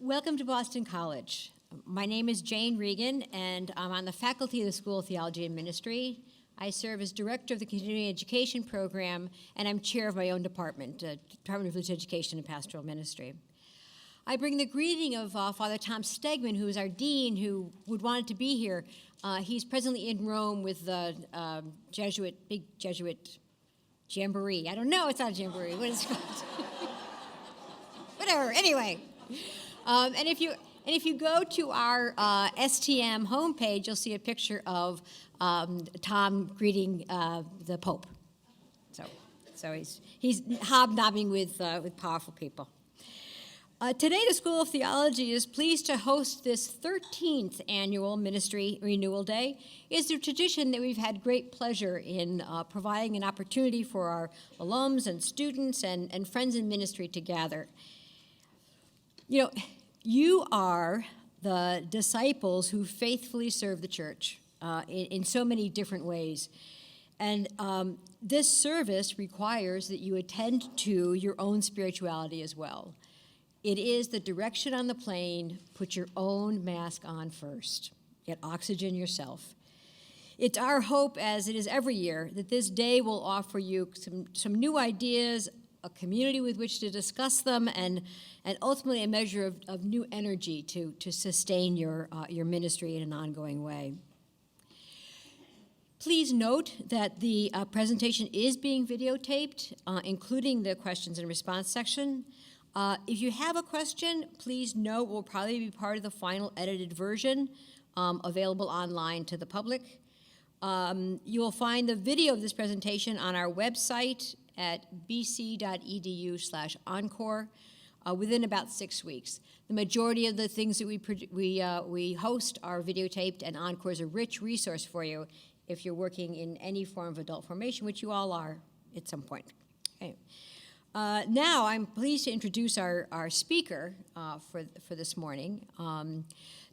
Welcome to Boston College. My name is Jane Regan, and I'm on the faculty of the School of Theology and Ministry. I serve as director of the Continuing Education Program, and I'm chair of my own department, Department of Religious Education and Pastoral Ministry. I bring the greeting of Father Tom Stegman, who is our dean, who would want to be here. He's presently in Rome with the big Jesuit jamboree. I don't know, it's not a jamboree. What is it called? Whatever, anyway. And if you go to our STM homepage, you'll see a picture of Tom greeting the Pope. So he's hobnobbing with powerful people. Today, the School of Theology is pleased to host this 13th annual Ministry Renewal Day. It's a tradition that we've had great pleasure in providing an opportunity for our alums and students and friends in ministry to gather. You know, you are the disciples who faithfully serve the church in so many different ways. And this service requires that you attend to your own spirituality as well. It is the direction on the plane: put your own mask on first. Get oxygen yourself. It's our hope, as it is every year, that this day will offer you some new ideas, a community with which to discuss them, and ultimately a measure of new energy to sustain your ministry in an ongoing way. Please note that the presentation is being videotaped, including the questions and response section. If you have a question, please note it will probably be part of the final edited version available online to the public. You will find the video of this presentation on our website at bc.edu/encore within about 6 weeks. The majority of the things that we host are videotaped, and Encore is a rich resource for you if you're working in any form of adult formation, which you all are at some point. Okay. Now I'm pleased to introduce our speaker for this morning.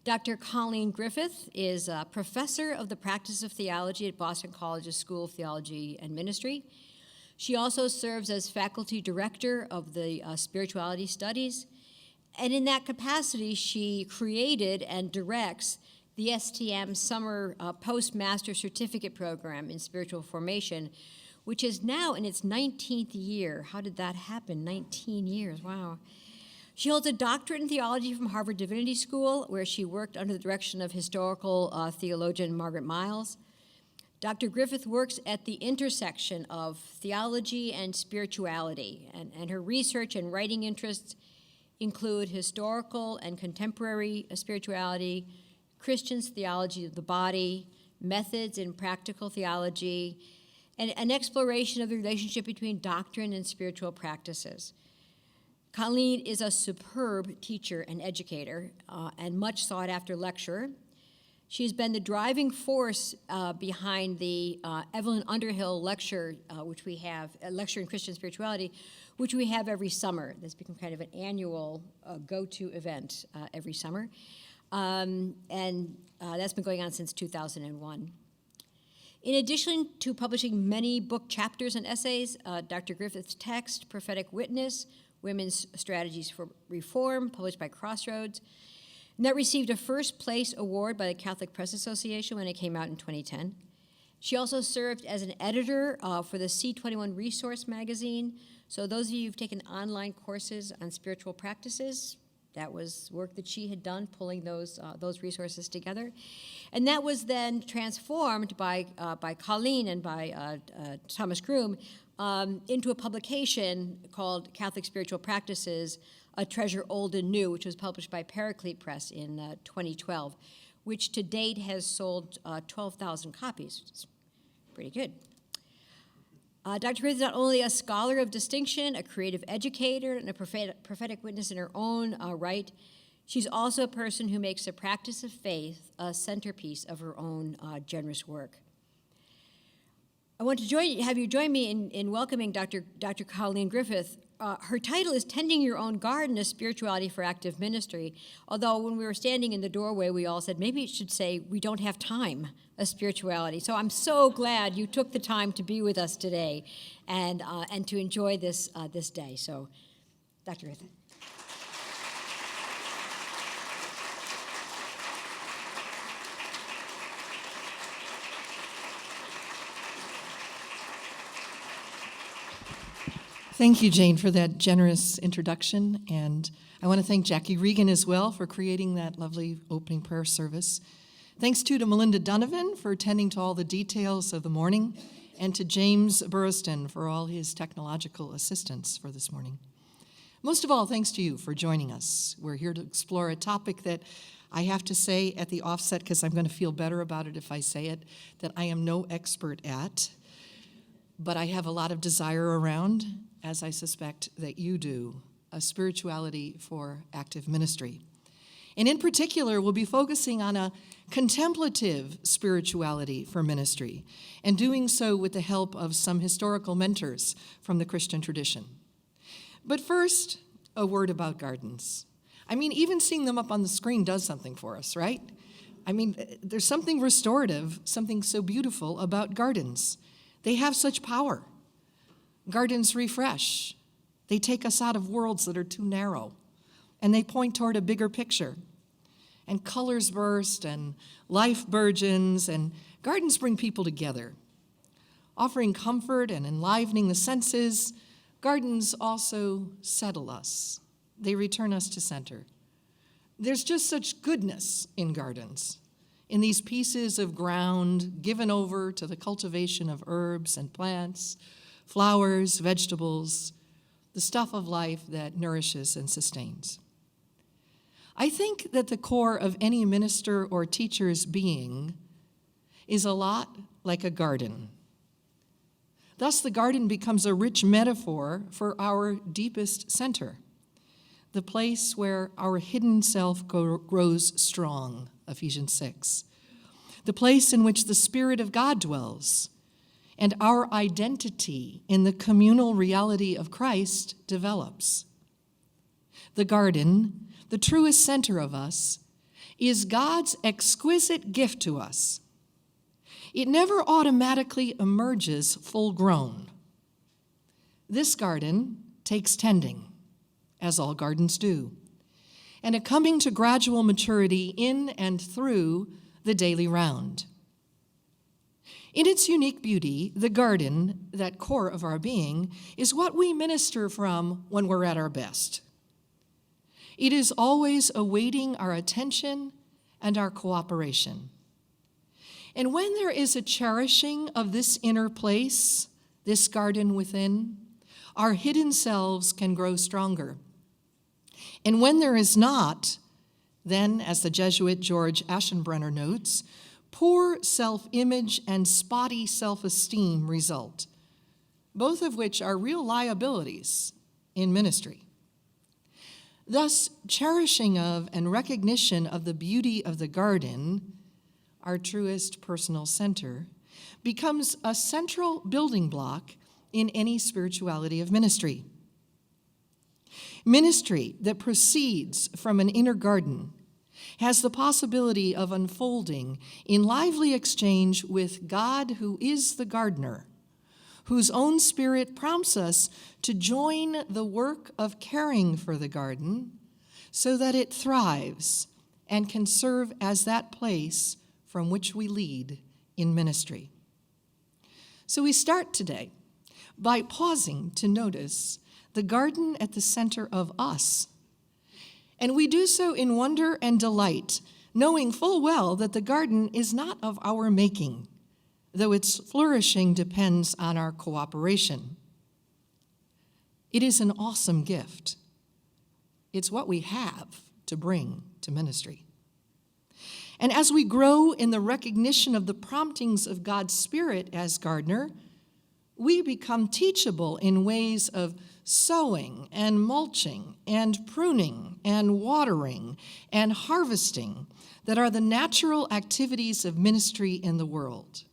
Dr. Colleen Griffith is a professor of the practice of theology at Boston College's School of Theology and Ministry. She also serves as faculty director of the spirituality studies, and in that capacity, she created and directs the STM Summer Postmaster Certificate Program in Spiritual Formation, which is now in its 19th year. How did that happen? 19 years, wow. She holds a doctorate in theology from Harvard Divinity School, where she worked under the direction of historical theologian Margaret Miles. Dr. Griffith works at the intersection of theology and spirituality, and her research and writing interests include historical and contemporary spirituality, Christians' theology of the body, methods in practical theology, and an exploration of the relationship between doctrine and spiritual practices. Colleen is a superb teacher and educator and much sought-after lecturer. She's been the driving force behind the Evelyn Underhill lecture, which we have, a lecture in Christian spirituality, which we have every summer. That's become kind of an annual go-to event every summer. And that's been going on since 2001. In addition to publishing many book chapters and essays, Dr. Griffith's text, Prophetic Witness, Women's Strategies for Reform, published by Crossroads, and that received a first place award by the Catholic Press Association when it came out in 2010. She also served as an editor for the C21 Resource magazine. So those of you who've taken online courses on spiritual practices, that was work that she had done, pulling those resources together. And that was then transformed by Colleen and by Thomas Groom into a publication called Catholic Spiritual Practices, A Treasure Old and New, which was published by Paraclete Press in 2012, which to date has sold 12,000 copies, which is pretty good. Dr. Griffith is not only a scholar of distinction, a creative educator, and a prophetic witness in her own right, she's also a person who makes the practice of faith a centerpiece of her own generous work. I want to have you join me in welcoming Dr. Colleen Griffith. Her title is Tending Your Own Garden, a Spirituality for Active Ministry, although when we were standing in the doorway, we all said, maybe it should say, we don't have time, a spirituality. So I'm so glad you took the time to be with us today and to enjoy this day. So, Dr. Griffith. Thank you, Jane, for that generous introduction, and I want to thank Jackie Regan as well for creating that lovely opening prayer service. Thanks too to Melinda Donovan for attending to all the details of the morning, and to James Burrowston for all his technological assistance for this morning. Most of all, thanks to you for joining us. We're here to explore a topic that I have to say at the offset, because I'm going to feel better about it if I say it, that I am no expert at, but I have a lot of desire around, as I suspect that you do, a spirituality for active ministry. And in particular, we'll be focusing on a contemplative spirituality for ministry, and doing so with the help of some historical mentors from the Christian tradition. But first, a word about gardens. I mean, even seeing them up on the screen does something for us, right? I mean, there's something restorative, something so beautiful about gardens. They have such power. Gardens refresh. They take us out of worlds that are too narrow, and they point toward a bigger picture. And colors burst, and life burgeons, and gardens bring people together. Offering comfort and enlivening the senses, gardens also settle us. They return us to center. There's just such goodness in gardens, in these pieces of ground given over to the cultivation of herbs and plants, flowers, vegetables, the stuff of life that nourishes and sustains. I think that the core of any minister or teacher's being is a lot like a garden. Thus, the garden becomes a rich metaphor for our deepest center, the place where our hidden self grows strong, Ephesians 6, the place in which the Spirit of God dwells, and our identity in the communal reality of Christ develops. The garden, the truest center of us, is God's exquisite gift to us. It never automatically emerges full grown. This garden takes tending, as all gardens do, and a coming to gradual maturity in and through the daily round. In its unique beauty, the garden, that core of our being, is what we minister from when we're at our best. It is always awaiting our attention and our cooperation. And when there is a cherishing of this inner place, this garden within, our hidden selves can grow stronger. And when there is not, then, as the Jesuit George Aschenbrenner notes, poor self-image and spotty self-esteem result, both of which are real liabilities in ministry. Thus, cherishing of and recognition of the beauty of the garden, our truest personal center, becomes a central building block in any spirituality of ministry. Ministry that proceeds from an inner garden has the possibility of unfolding in lively exchange with God, who is the gardener, whose own Spirit prompts us to join the work of caring for the garden so that it thrives and can serve as that place from which we lead in ministry. So we start today by pausing to notice the garden at the center of us. And we do so in wonder and delight, knowing full well that the garden is not of our making, though its flourishing depends on our cooperation. It is an awesome gift. It's what we have to bring to ministry. And as we grow in the recognition of the promptings of God's Spirit as gardener, we become teachable in ways of sowing and mulching and pruning and watering and harvesting that are the natural activities of ministry in the world.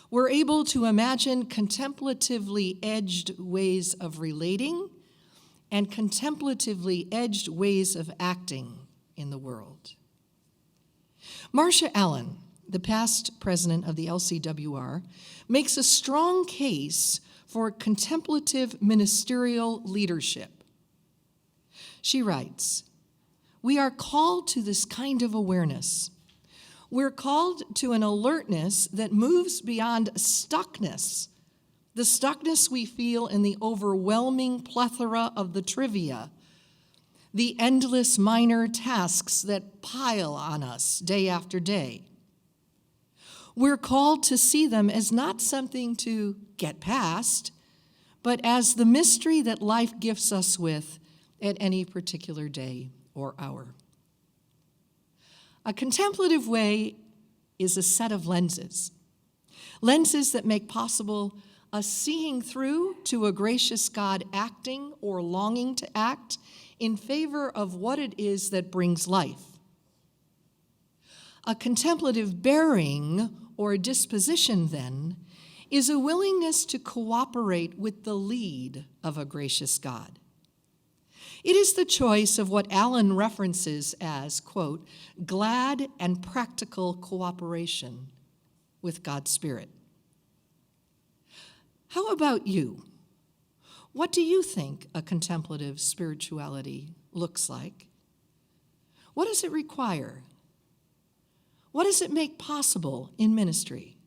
We're able to imagine contemplatively edged ways of relating and contemplatively edged ways of acting in the world. Marcia Allen, the past president of the LCWR, makes a strong case for contemplative ministerial leadership. She writes, "We are called to this kind of awareness. We're called to an alertness that moves beyond stuckness the stuckness we feel in the overwhelming plethora of the trivia, the endless minor tasks that pile on us day after day. We're called to see them as not something to get past, but as the mystery that life gifts us with at any particular day or hour. A contemplative way is a set of lenses that make possible a seeing through to a gracious God acting or longing to act in favor of what it is that brings life. A contemplative bearing or disposition, then, is a willingness to cooperate with the lead of a gracious God. It is the choice of what Allen references as, quote, glad and practical cooperation with God's Spirit. How about you? What do you think a contemplative spirituality looks like? What does it require? What does it make possible in ministry?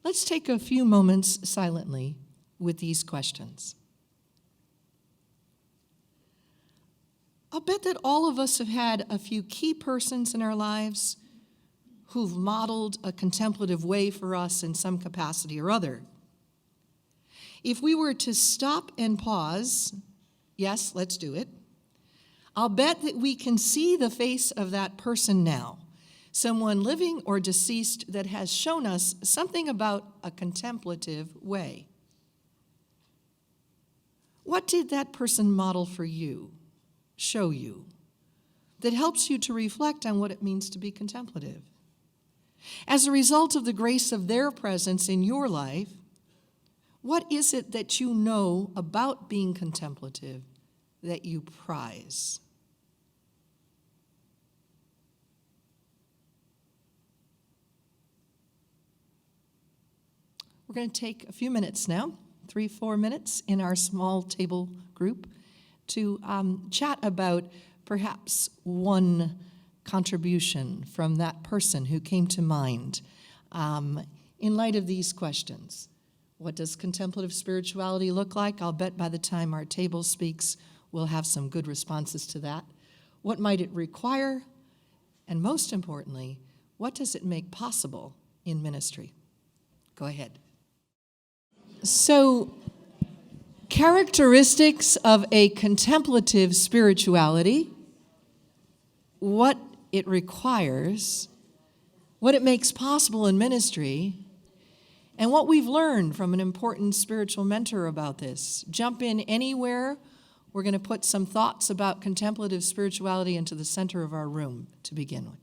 Let's take a few moments silently with these questions. I'll bet that all of us have had a few key persons in our lives who've modeled a contemplative way for us in some capacity or other. If we were to stop and pause, yes, let's do it, I'll bet that we can see the face of that person now, someone living or deceased that has shown us something about a contemplative way. What did that person model for you, show you, that helps you to reflect on what it means to be contemplative? As a result of the grace of their presence in your life, what is it that you know about being contemplative that you prize? We're going to take a few minutes now, 3-4 minutes in our small table group to chat about perhaps one contribution from that person who came to mind in light of these questions. What does contemplative spirituality look like? I'll bet by the time our table speaks, we'll have some good responses to that. What might it require? And most importantly, what does it make possible in ministry? Go ahead. So, characteristics of a contemplative spirituality, what it requires, what it makes possible in ministry, and what we've learned from an important spiritual mentor about this. Jump in anywhere. We're going to put some thoughts about contemplative spirituality into the center of our room to begin with.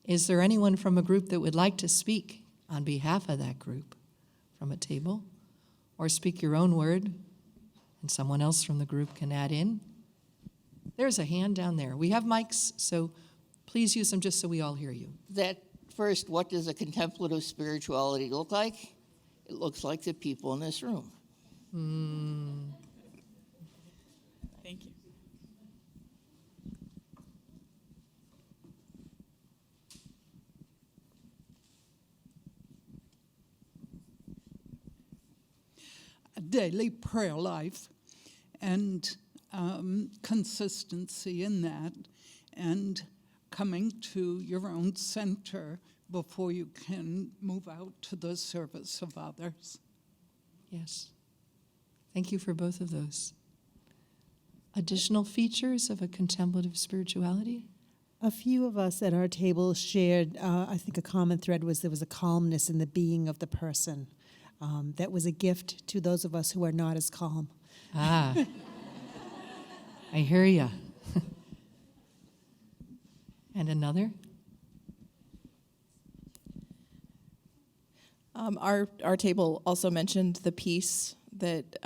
Is there anyone from a group that would like to speak on behalf of that group from a table? Or speak your own word, and someone else from the group can add in? There's a hand down there. We have mics, so please use them just so we all hear you. That first, what does a contemplative spirituality look like? It looks like the people in this room. Thank you. A daily prayer life and consistency in that, and coming to your own center before you can move out to the service of others. Yes. Thank you for both of those. Additional features of a contemplative spirituality? A few of us at our table shared, I think a common thread was there was a calmness in the being of the person. That was a gift to those of us who are not as calm. Ah, I hear ya. And another? Our table also mentioned the peace that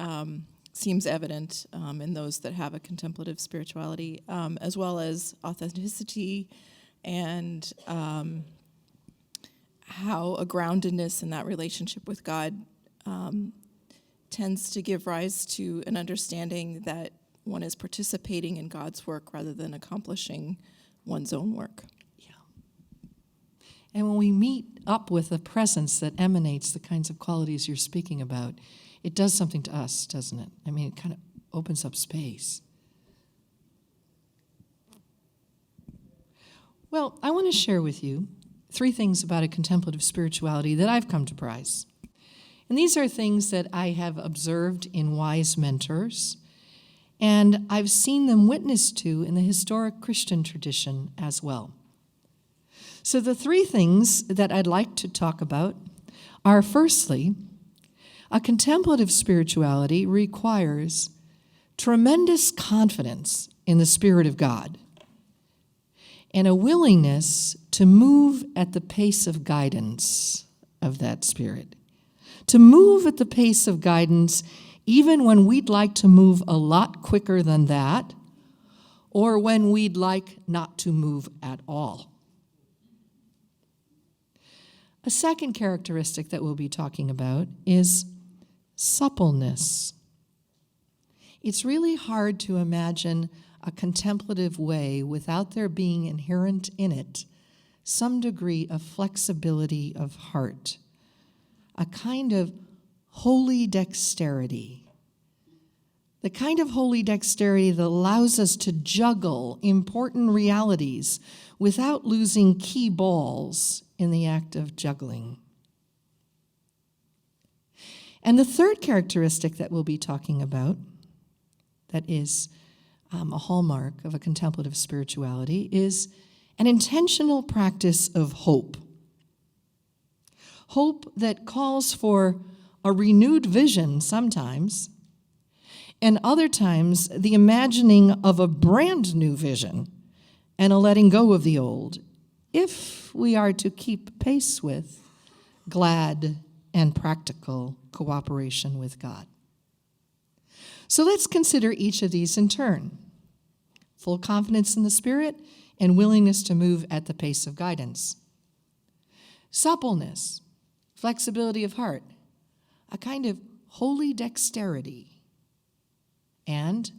seems evident in those that have a contemplative spirituality, as well as authenticity and how a groundedness in that relationship with God tends to give rise to an understanding that one is participating in God's work rather than accomplishing one's own work. Yeah. And when we meet up with a presence that emanates the kinds of qualities you're speaking about, it does something to us, doesn't it? I mean, it kind of opens up space. Well, I want to share with you 3 things about a contemplative spirituality that I've come to prize. And these are things that I have observed in wise mentors, and I've seen them witnessed to in the historic Christian tradition as well. So the 3 things that I'd like to talk about are, firstly, a contemplative spirituality requires tremendous confidence in the Spirit of God and a willingness to move at the pace of guidance of that Spirit. To move at the pace of guidance even when we'd like to move a lot quicker than that, or when we'd like not to move at all. A second characteristic that we'll be talking about is suppleness. It's really hard to imagine a contemplative way without there being inherent in it some degree of flexibility of heart, a kind of holy dexterity. The kind of holy dexterity that allows us to juggle important realities without losing key balls in the act of juggling. And the third characteristic that we'll be talking about, that is a hallmark of a contemplative spirituality, is an intentional practice of hope. Hope that calls for a renewed vision sometimes, and other times the imagining of a brand new vision and a letting go of the old, if we are to keep pace with glad and practical cooperation with God. So let's consider each of these in turn. Full confidence in the Spirit and willingness to move at the pace of guidance. Suppleness, flexibility of heart, a kind of holy dexterity, and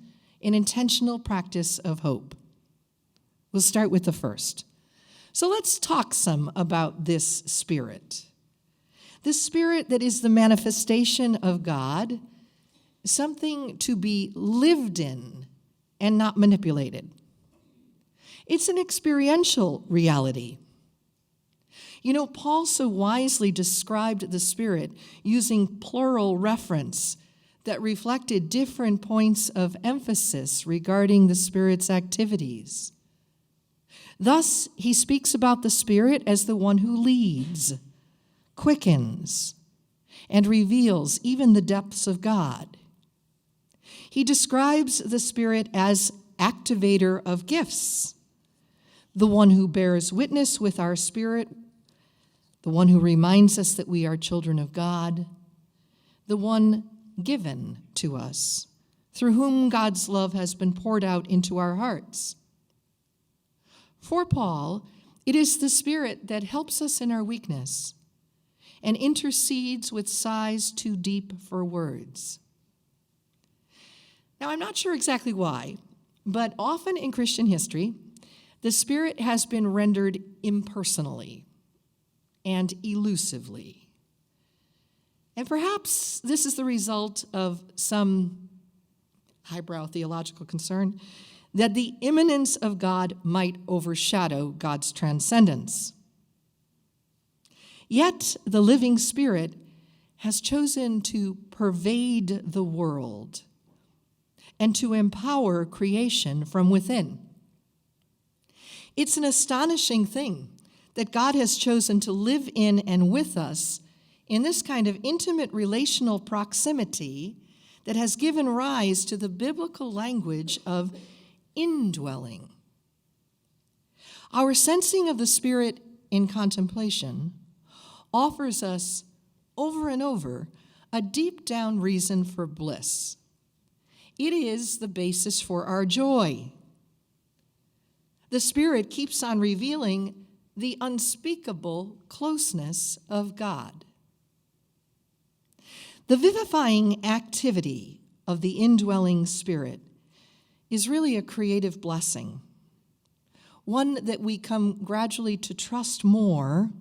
an intentional practice of hope. We'll start with the first. So let's talk some about this Spirit. This Spirit that is the manifestation of God, something to be lived in and not manipulated. It's an experiential reality. You know, Paul so wisely described the Spirit using plural reference that reflected different points of emphasis regarding the Spirit's activities. Thus, he speaks about the Spirit as the one who leads, quickens, and reveals even the depths of God. He describes the Spirit as activator of gifts, the one who bears witness with our spirit, the one who reminds us that we are children of God, the one given to us, through whom God's love has been poured out into our hearts. For Paul, it is the Spirit that helps us in our weakness and intercedes with sighs too deep for words. Now, I'm not sure exactly why, but often in Christian history, the Spirit has been rendered impersonally and elusively. And perhaps this is the result of some highbrow theological concern that the immanence of God might overshadow God's transcendence. Yet the living Spirit has chosen to pervade the world and to empower creation from within. It's an astonishing thing that God has chosen to live in and with us in this kind of intimate relational proximity that has given rise to the biblical language of indwelling. Our sensing of the Spirit in contemplation offers us over and over a deep down reason for bliss. It is the basis for our joy. The Spirit keeps on revealing the unspeakable closeness of God. The vivifying activity of the indwelling Spirit is really a creative blessing, one that we come gradually to trust more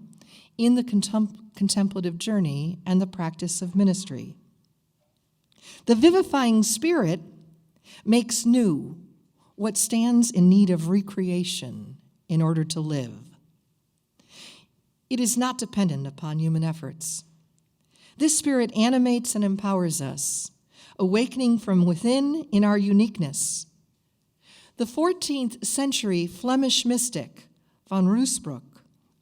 in the contemplative journey and the practice of ministry. The vivifying spirit makes new what stands in need of recreation in order to live. It is not dependent upon human efforts. This spirit animates and empowers us, awakening from within in our uniqueness. The 14th century Flemish mystic von Ruysbroek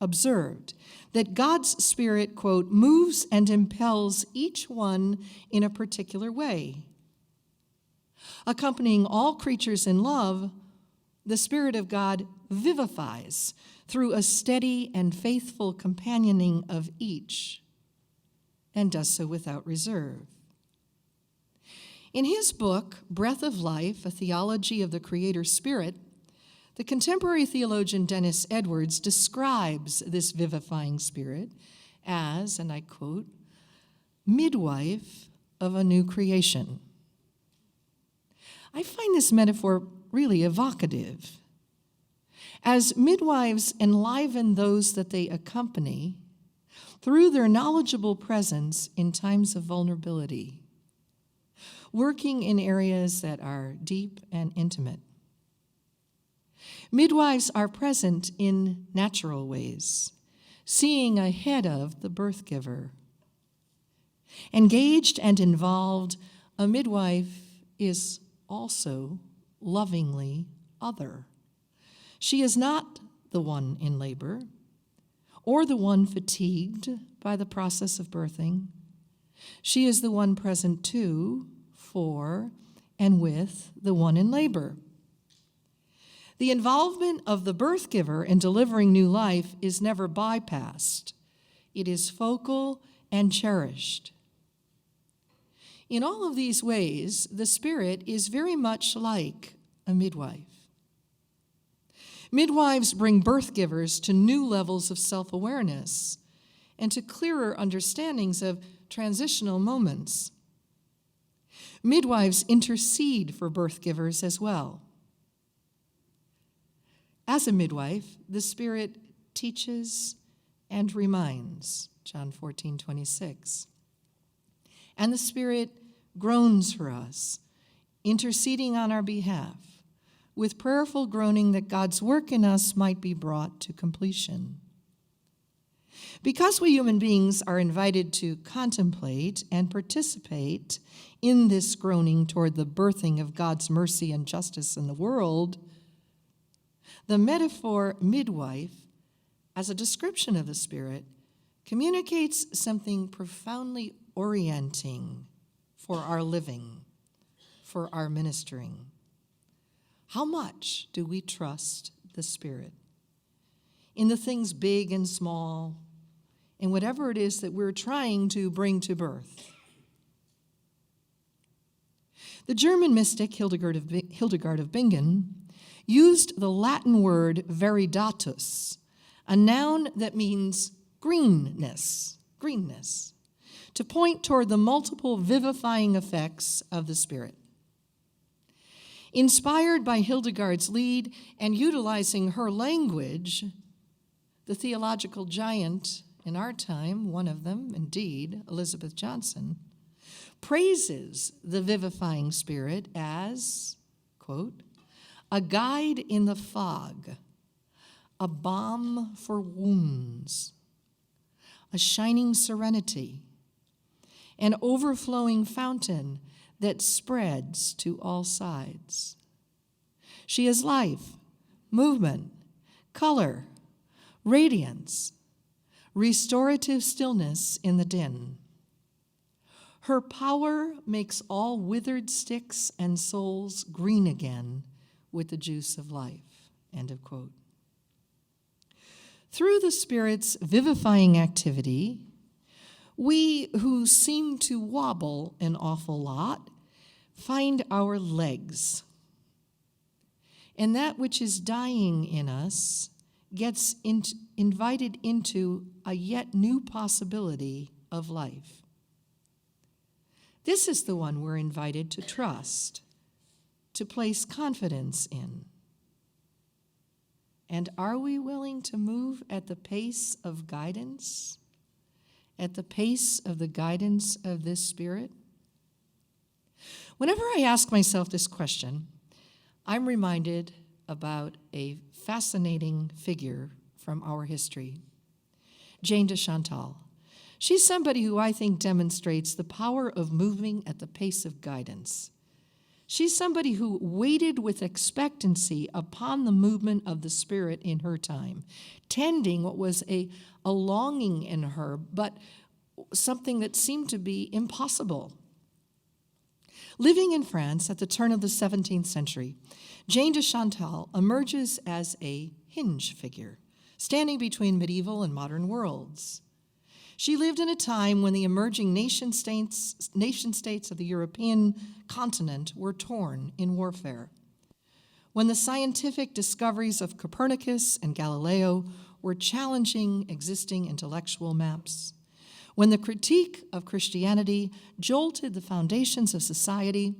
observed that God's Spirit, quote, moves and impels each one in a particular way. Accompanying all creatures in love, the Spirit of God vivifies through a steady and faithful companioning of each, and does so without reserve. In his book, Breath of Life, A Theology of the Creator Spirit, the contemporary theologian Dennis Edwards describes this vivifying spirit as, and I quote, midwife of a new creation. I find this metaphor really evocative. As midwives enliven those that they accompany through their knowledgeable presence in times of vulnerability, working in areas that are deep and intimate. Midwives are present in natural ways, seeing ahead of the birth giver. Engaged and involved, a midwife is also lovingly other. She is not the one in labor or the one fatigued by the process of birthing. She is the one present to, for, and with the one in labor. The involvement of the birth giver in delivering new life is never bypassed. It is focal and cherished. In all of these ways, the Spirit is very much like a midwife. Midwives bring birth givers to new levels of self-awareness and to clearer understandings of transitional moments. Midwives intercede for birth givers as well. As a midwife, the Spirit teaches and reminds, John 14:26. And the Spirit groans for us, interceding on our behalf, with prayerful groaning that God's work in us might be brought to completion. Because we human beings are invited to contemplate and participate in this groaning toward the birthing of God's mercy and justice in the world, the metaphor midwife, as a description of the Spirit, communicates something profoundly orienting for our living, for our ministering. How much do we trust the Spirit in the things big and small, in whatever it is that we're trying to bring to birth? The German mystic Hildegard of Bingen used the Latin word veridatus, a noun that means greenness, to point toward the multiple vivifying effects of the Spirit. Inspired by Hildegard's lead and utilizing her language, the theological giant in our time, one of them indeed, Elizabeth Johnson, praises the vivifying Spirit as, quote, a guide in the fog, a balm for wounds, a shining serenity, an overflowing fountain that spreads to all sides. She is life, movement, color, radiance, restorative stillness in the din. Her power makes all withered sticks and souls green again with the juice of life, end of quote. Through the Spirit's vivifying activity, we who seem to wobble an awful lot find our legs. And that which is dying in us gets invited into a yet new possibility of life. This is the one we're invited to trust, to place confidence in. And are we willing to move at the pace of guidance? At the pace of the guidance of this Spirit? Whenever I ask myself this question, I'm reminded about a fascinating figure from our history, Jane de Chantal. She's somebody who I think demonstrates the power of moving at the pace of guidance. She's somebody who waited with expectancy upon the movement of the Spirit in her time, tending what was a longing in her, but something that seemed to be impossible. Living in France at the turn of the 17th century, Jane de Chantal emerges as a hinge figure, standing between medieval and modern worlds. She lived in a time when the emerging nation states of the European continent were torn in warfare, when the scientific discoveries of Copernicus and Galileo were challenging existing intellectual maps, when the critique of Christianity jolted the foundations of society,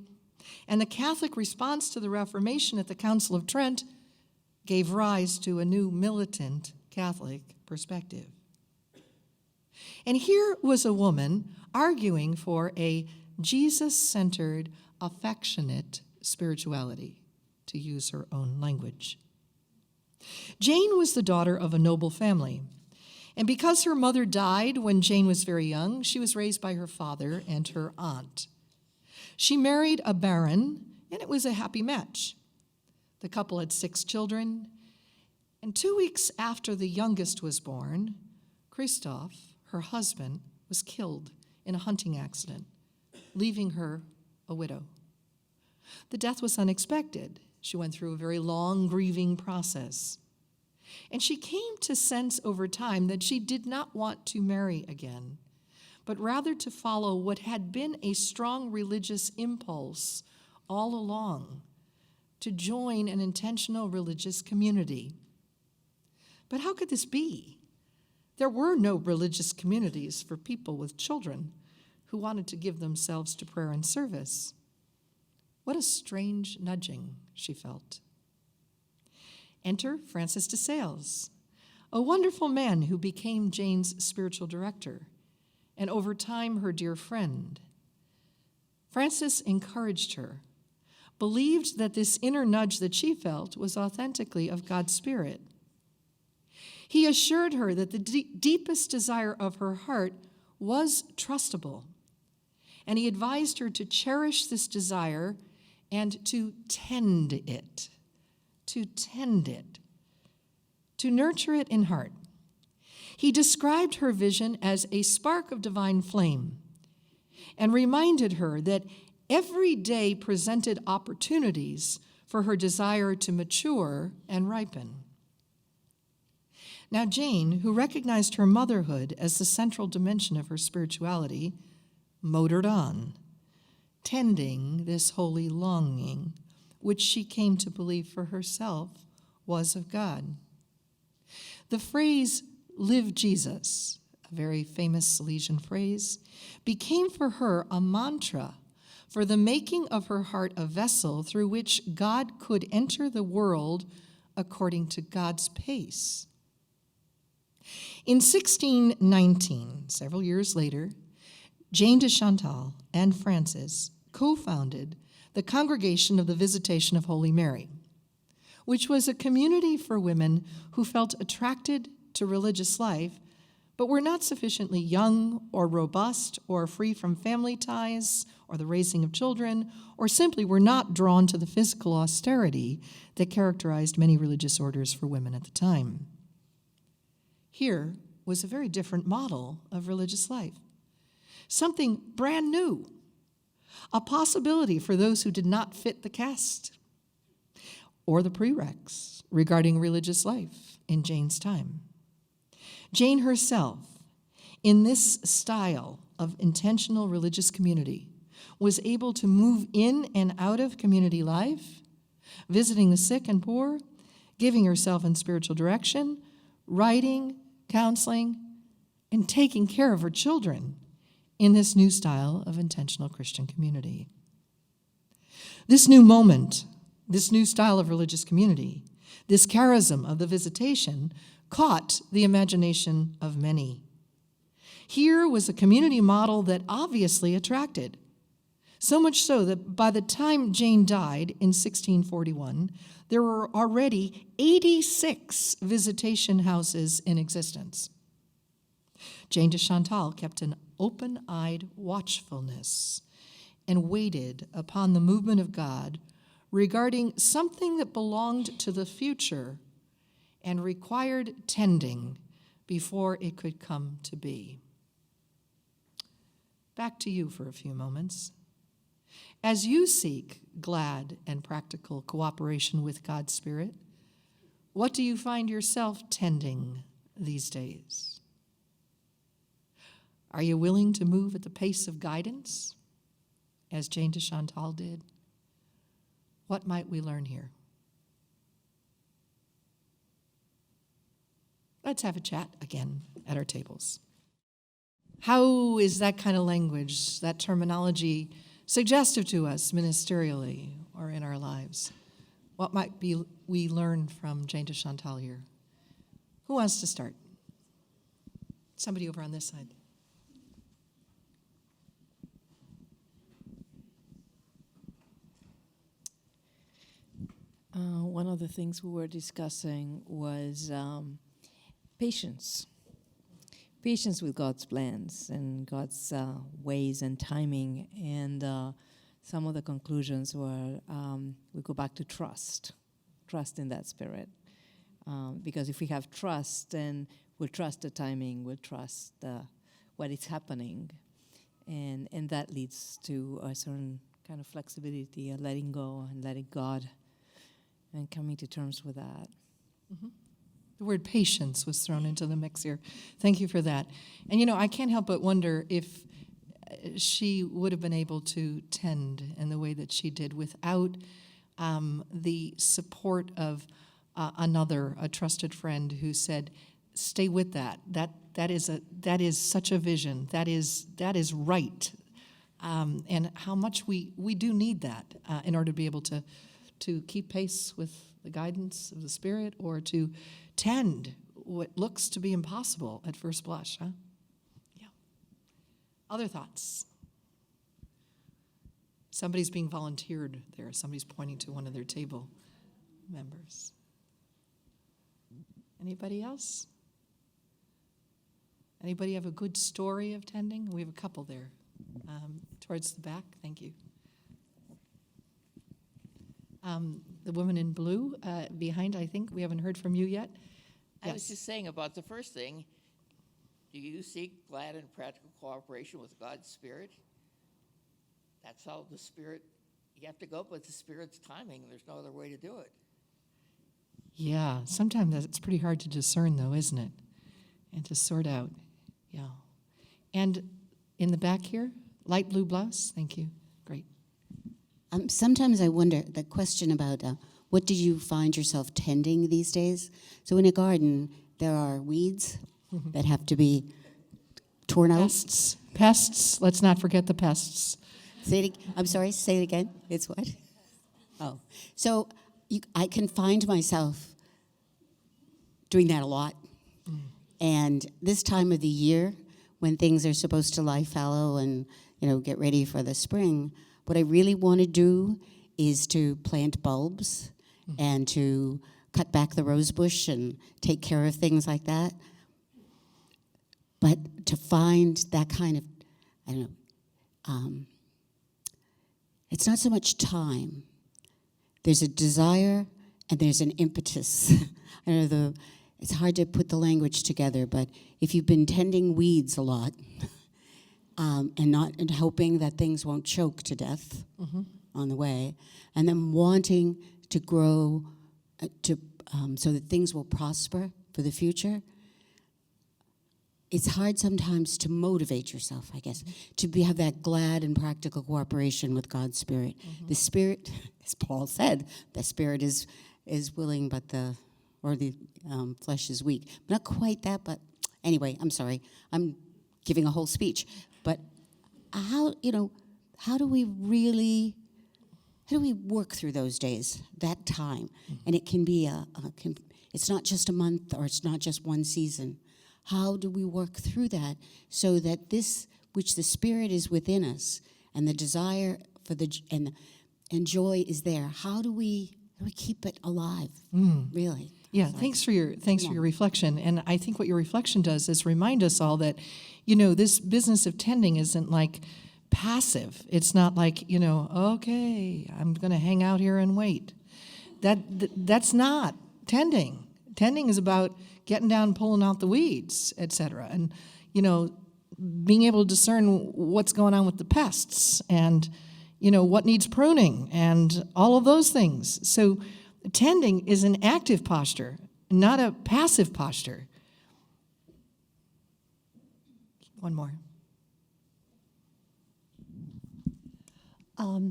and the Catholic response to the Reformation at the Council of Trent gave rise to a new militant Catholic perspective. And here was a woman arguing for a Jesus-centered, affectionate spirituality, to use her own language. Jane was the daughter of a noble family, and because her mother died when Jane was very young, she was raised by her father and her aunt. She married a baron, and it was a happy match. The couple had 6 children, and 2 weeks after the youngest was born, Christophe, her husband, was killed in a hunting accident, leaving her a widow. The death was unexpected. She went through a very long grieving process. And she came to sense over time that she did not want to marry again, but rather to follow what had been a strong religious impulse all along, to join an intentional religious community. But how could this be? There were no religious communities for people with children who wanted to give themselves to prayer and service. What a strange nudging, she felt. Enter Francis de Sales, a wonderful man who became Jane's spiritual director, and over time her dear friend. Francis encouraged her, believed that this inner nudge that she felt was authentically of God's Spirit. He assured her that the deepest desire of her heart was trustable, and he advised her to cherish this desire and to tend it, to nurture it in heart. He described her vision as a spark of divine flame and reminded her that every day presented opportunities for her desire to mature and ripen. Now, Jane, who recognized her motherhood as the central dimension of her spirituality, motored on, tending this holy longing, which she came to believe for herself was of God. The phrase, "Live Jesus," a very famous Salesian phrase, became for her a mantra for the making of her heart a vessel through which God could enter the world according to God's pace. In 1619, several years later, Jane de Chantal and Francis co-founded the Congregation of the Visitation of Holy Mary, which was a community for women who felt attracted to religious life, but were not sufficiently young or robust or free from family ties or the raising of children, or simply were not drawn to the physical austerity that characterized many religious orders for women at the time. Here was a very different model of religious life, something brand new, a possibility for those who did not fit the caste or the prereqs regarding religious life in Jane's time. Jane herself, in this style of intentional religious community, was able to move in and out of community life, visiting the sick and poor, giving herself in spiritual direction, writing, counseling, and taking care of her children in this new style of intentional Christian community. This new moment, this new style of religious community, This charism of the visitation caught the imagination of many. Here was a community model that obviously attracted. So much so that by the time Jane died in 1641, there were already 86 visitation houses in existence. Jane de Chantal kept an open-eyed watchfulness and waited upon the movement of God regarding something that belonged to the future and required tending before it could come to be. Back to you for a few moments. As you seek glad and practical cooperation with God's Spirit, what do you find yourself tending these days? Are you willing to move at the pace of guidance, as Jane de Chantal did? What might we learn here? Let's have a chat again at our tables. How is that kind of language, that terminology, suggestive to us ministerially or in our lives? What might we learn from Jane de Chantal here? Who wants to start? Somebody over on this side. One of the things we were discussing was patience. Patience with God's plans and God's ways and timing. And some of the conclusions were we go back to trust in that Spirit. Because if we have trust, then we'll trust the timing, we'll trust what is happening. And that leads to a certain kind of flexibility, a letting go and letting God, and coming to terms with that. Mm-hmm. The word patience was thrown into the mix here. Thank you for that. And I can't help but wonder if she would have been able to tend in the way that she did without the support of a trusted friend who said, "Stay with that. That is such a vision. That is right." And how much we do need that in order to be able to keep pace with the guidance of the Spirit, or to tend what looks to be impossible at first blush, huh? Yeah. Other thoughts? Somebody's being volunteered there. Somebody's pointing to one of their table members. Anybody else? Anybody have a good story of tending? We have a couple there. Towards the back, thank you. The woman in blue behind, I think. We haven't heard from you yet. I was Yes. just saying about the first thing, do you seek glad and practical cooperation with God's Spirit? That's how the Spirit, you have to go with the Spirit's timing. There's no other way to do it. Yeah, sometimes it's pretty hard to discern, though, isn't it? And to sort out. Yeah. And in the back here, light blue blouse. Thank you. Great. Sometimes I wonder, the question about what do you find yourself tending these days? So in a garden, there are weeds that have to be torn out. Pests. Let's not forget the pests. I'm sorry, say it again. It's what? Oh. So I can find myself doing that a lot. And this time of the year, when things are supposed to lie fallow and, get ready for the spring, what I really want to do is to plant bulbs and to cut back the rose bush and take care of things like that. But to find that kind of, it's not so much time. There's a desire and there's an impetus. It's hard to put the language together, but if you've been tending weeds a lot, and hoping that things won't choke to death on the way, and then wanting to grow so that things will prosper for the future, it's hard sometimes to motivate yourself, I guess, to have that glad and practical cooperation with God's Spirit. The Spirit, as Paul said, the Spirit is willing, but the flesh is weak. Not quite that, but anyway, I'm sorry. I'm giving a whole speech. But how do we really how do we work through those days, that time? And it can be it's not just a month or it's not just one season. How do we work through that so that this, which the Spirit is within us, and the desire for and joy is there? How do we keep it alive? Really? Yeah, thanks for your reflection. And I think what your reflection does is remind us all that, this business of tending isn't like passive. It's not like, okay, I'm going to hang out here and wait. That's not tending. Tending is about getting down, pulling out the weeds, etc. And, being able to discern what's going on with the pests and, what needs pruning and all of those things. So tending is an active posture, not a passive posture. One more.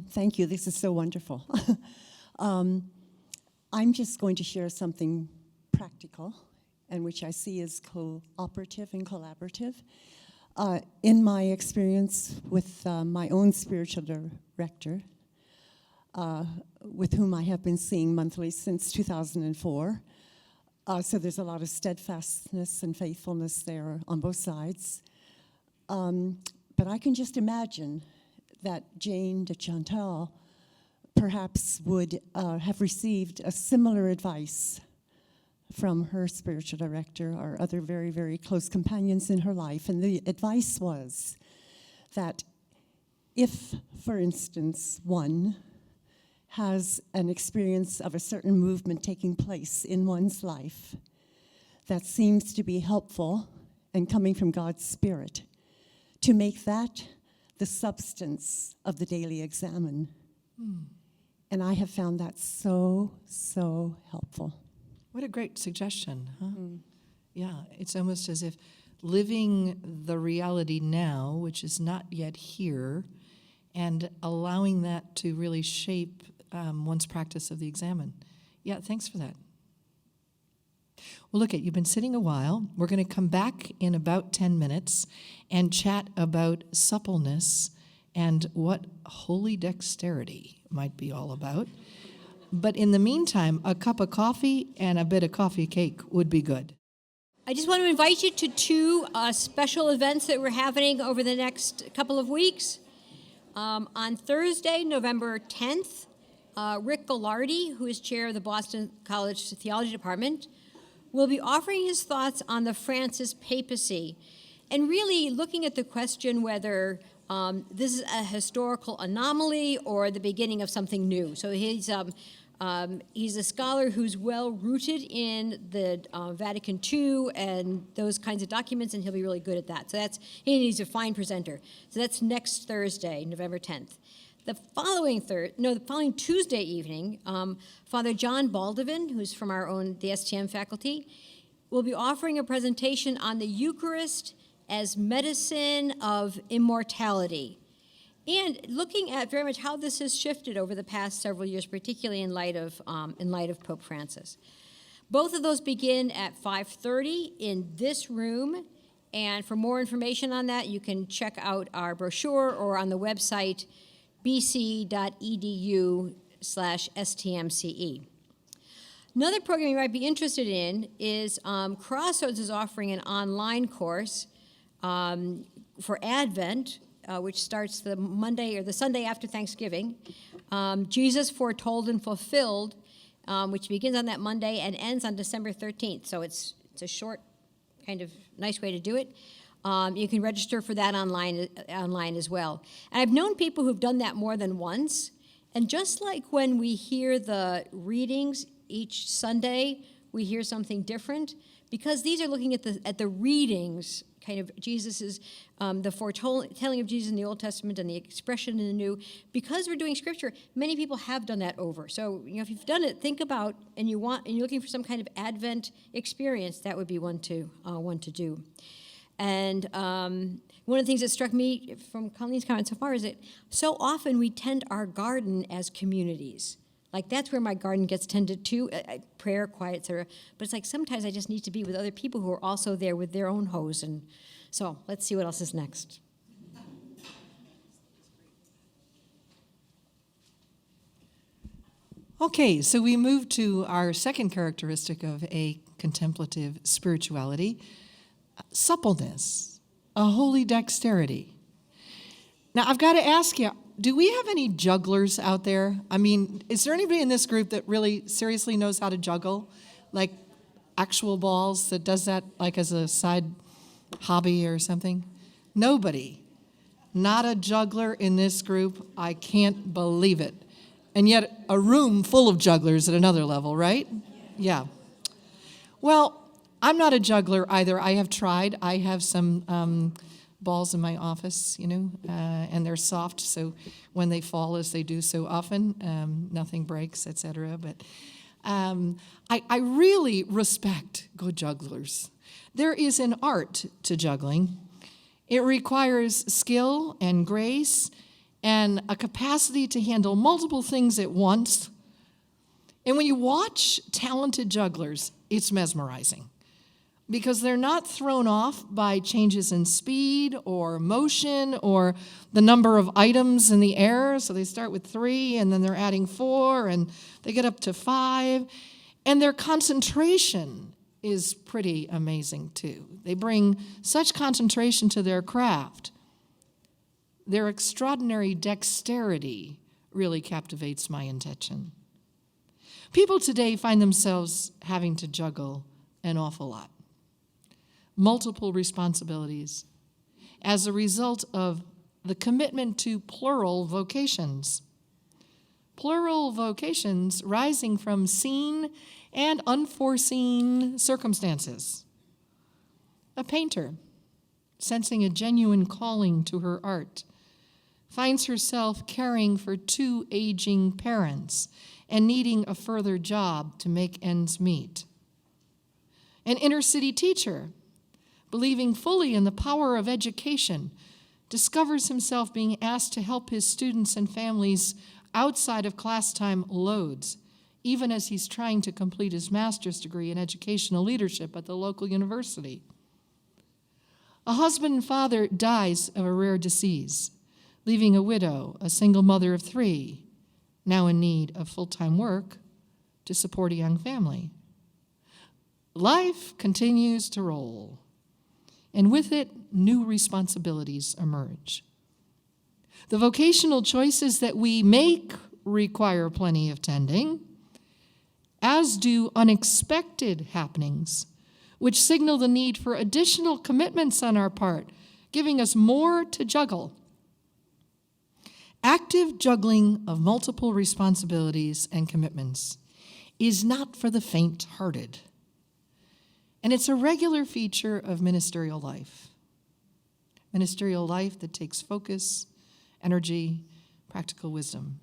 Thank you. This is so wonderful. I'm just going to share something practical, and which I see as cooperative and collaborative. In my experience with my own spiritual director, with whom I have been seeing monthly since 2004, so there's a lot of steadfastness and faithfulness there on both sides. But I can just imagine that Jane de Chantal perhaps would have received a similar advice from her spiritual director or other very, very close companions in her life. And the advice was that if, for instance, one has an experience of a certain movement taking place in one's life that seems to be helpful and coming from God's Spirit, to make that the substance of the daily examen. And I have found that so, so helpful. What a great suggestion, huh? Yeah, it's almost as if living the reality now, which is not yet here, and allowing that to really shape one's practice of the examen. Yeah, thanks for that. Well, look, you've been sitting a while. We're going to come back in about 10 minutes and chat about suppleness and what holy dexterity might be all about. But in the meantime, a cup of coffee and a bit of coffee cake would be good. I just want to invite you to two special events that we're having over the next couple of weeks. On Thursday, November 10th, Rick Gallardi, who is chair of the Boston College Theology Department, will be offering his thoughts on the Francis papacy and really looking at the question whether this is a historical anomaly or the beginning of something new. So he's a scholar who's well-rooted in the Vatican II and those kinds of documents, and he'll be really good at that. So he's a fine presenter. So that's next Thursday, November 10th. The following Tuesday evening, Father John Baldwin, who's from the STM faculty, will be offering a presentation on the Eucharist as medicine of immortality, and looking at very much how this has shifted over the past several years, particularly in light of Pope Francis. Both of those begin at 5:30 in this room, and for more information on that, you can check out our brochure or on the website bc.edu/STMCE. Another program you might be interested in is Crossroads is offering an online course for Advent, which starts the Monday or the Sunday after Thanksgiving, Jesus Foretold and Fulfilled, which begins on that Monday and ends on December 13th. So it's a short, kind of nice way to do it. You can register for that online as well. And I've known people who've done that more than once. And just like when we hear the readings each Sunday, we hear something different, because these are looking at the readings, kind of Jesus's, the foretelling of Jesus in the Old Testament and the expression in the New. Because we're doing Scripture, many people have done that over. So if you've done it, think about, and you're looking for some kind of Advent experience, that would be one to do. And one of the things that struck me from Colleen's comment so far is that so often we tend our garden as communities. Like, that's where my garden gets tended to, prayer, quiet, etc. But it's like sometimes I just need to be with other people who are also there with their own hose. And so let's see what else is next. Okay, so we move to our second characteristic of a contemplative spirituality, suppleness, a holy dexterity. Now, I've got to ask you, do we have any jugglers out there? I mean, is there anybody in this group that really seriously knows how to juggle? Like actual balls, that does that like as a side hobby or something? Nobody. Not a juggler in this group. I can't believe it. And yet a room full of jugglers at another level, right? Yeah. Well, I'm not a juggler either. I have tried. I have some balls in my office, and they're soft, so when they fall, as they do so often, nothing breaks, etc. But I really respect good jugglers. There is an art to juggling. It requires skill and grace and a capacity to handle multiple things at once. And when you watch talented jugglers, it's mesmerizing because they're not thrown off by changes in speed or motion or the number of items in the air. So they start with 3 and then they're adding 4 and they get up to 5. And their concentration is pretty amazing too. They bring such concentration to their craft. Their extraordinary dexterity really captivates my attention. People today find themselves having to juggle an awful lot. Multiple responsibilities as a result of the commitment to plural vocations. Plural vocations rising from seen and unforeseen circumstances. A painter, sensing a genuine calling to her art, finds herself caring for 2 aging parents and needing a further job to make ends meet. An inner-city teacher, believing fully in the power of education, discovers himself being asked to help his students and families outside of class time loads, even as he's trying to complete his master's degree in educational leadership at the local university. A husband and father dies of a rare disease, leaving a widow, a single mother of 3, now in need of full-time work to support a young family. Life continues to roll, and with it, new responsibilities emerge. The vocational choices that we make require plenty of tending, as do unexpected happenings, which signal the need for additional commitments on our part, giving us more to juggle. Active juggling of multiple responsibilities and commitments is not for the faint-hearted, and it's a regular feature of ministerial life. Ministerial life that takes focus, energy, practical wisdom.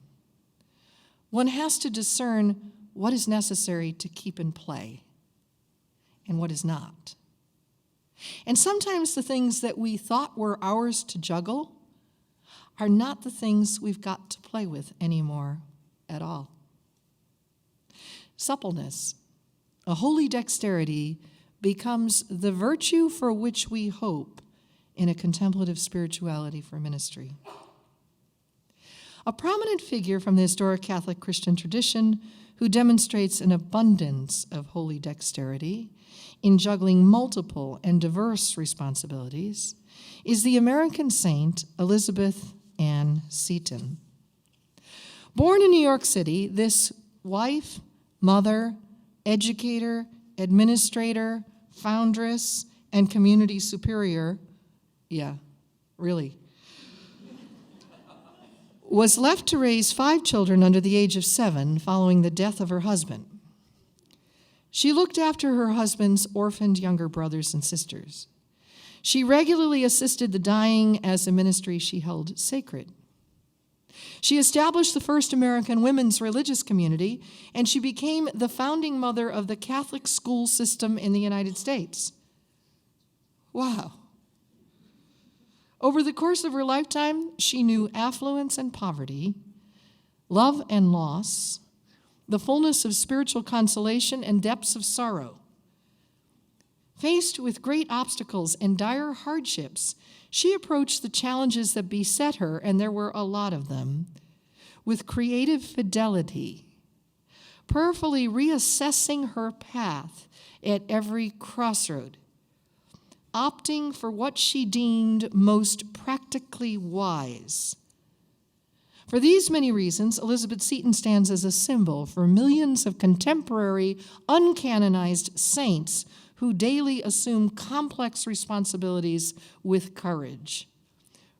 One has to discern what is necessary to keep in play and what is not. And sometimes the things that we thought were ours to juggle are not the things we've got to play with anymore at all. Suppleness, a holy dexterity, becomes the virtue for which we hope in a contemplative spirituality for ministry. A prominent figure from the historic Catholic Christian tradition who demonstrates an abundance of holy dexterity in juggling multiple and diverse responsibilities is the American saint Elizabeth Ann Seton. Born in New York City, this wife, mother, educator, administrator, foundress, and community superior, was left to raise 5 children under the age of 7 following the death of her husband. She looked after her husband's orphaned younger brothers and sisters. She regularly assisted the dying as a ministry she held sacred. She established the first American women's religious community, and she became the founding mother of the Catholic school system in the United States. Wow. Over the course of her lifetime, she knew affluence and poverty, love and loss, the fullness of spiritual consolation and depths of sorrow. Faced with great obstacles and dire hardships, she approached the challenges that beset her, and there were a lot of them, with creative fidelity, prayerfully reassessing her path at every crossroad, opting for what she deemed most practically wise. For these many reasons, Elizabeth Seton stands as a symbol for millions of contemporary, uncanonized saints who daily assume complex responsibilities with courage,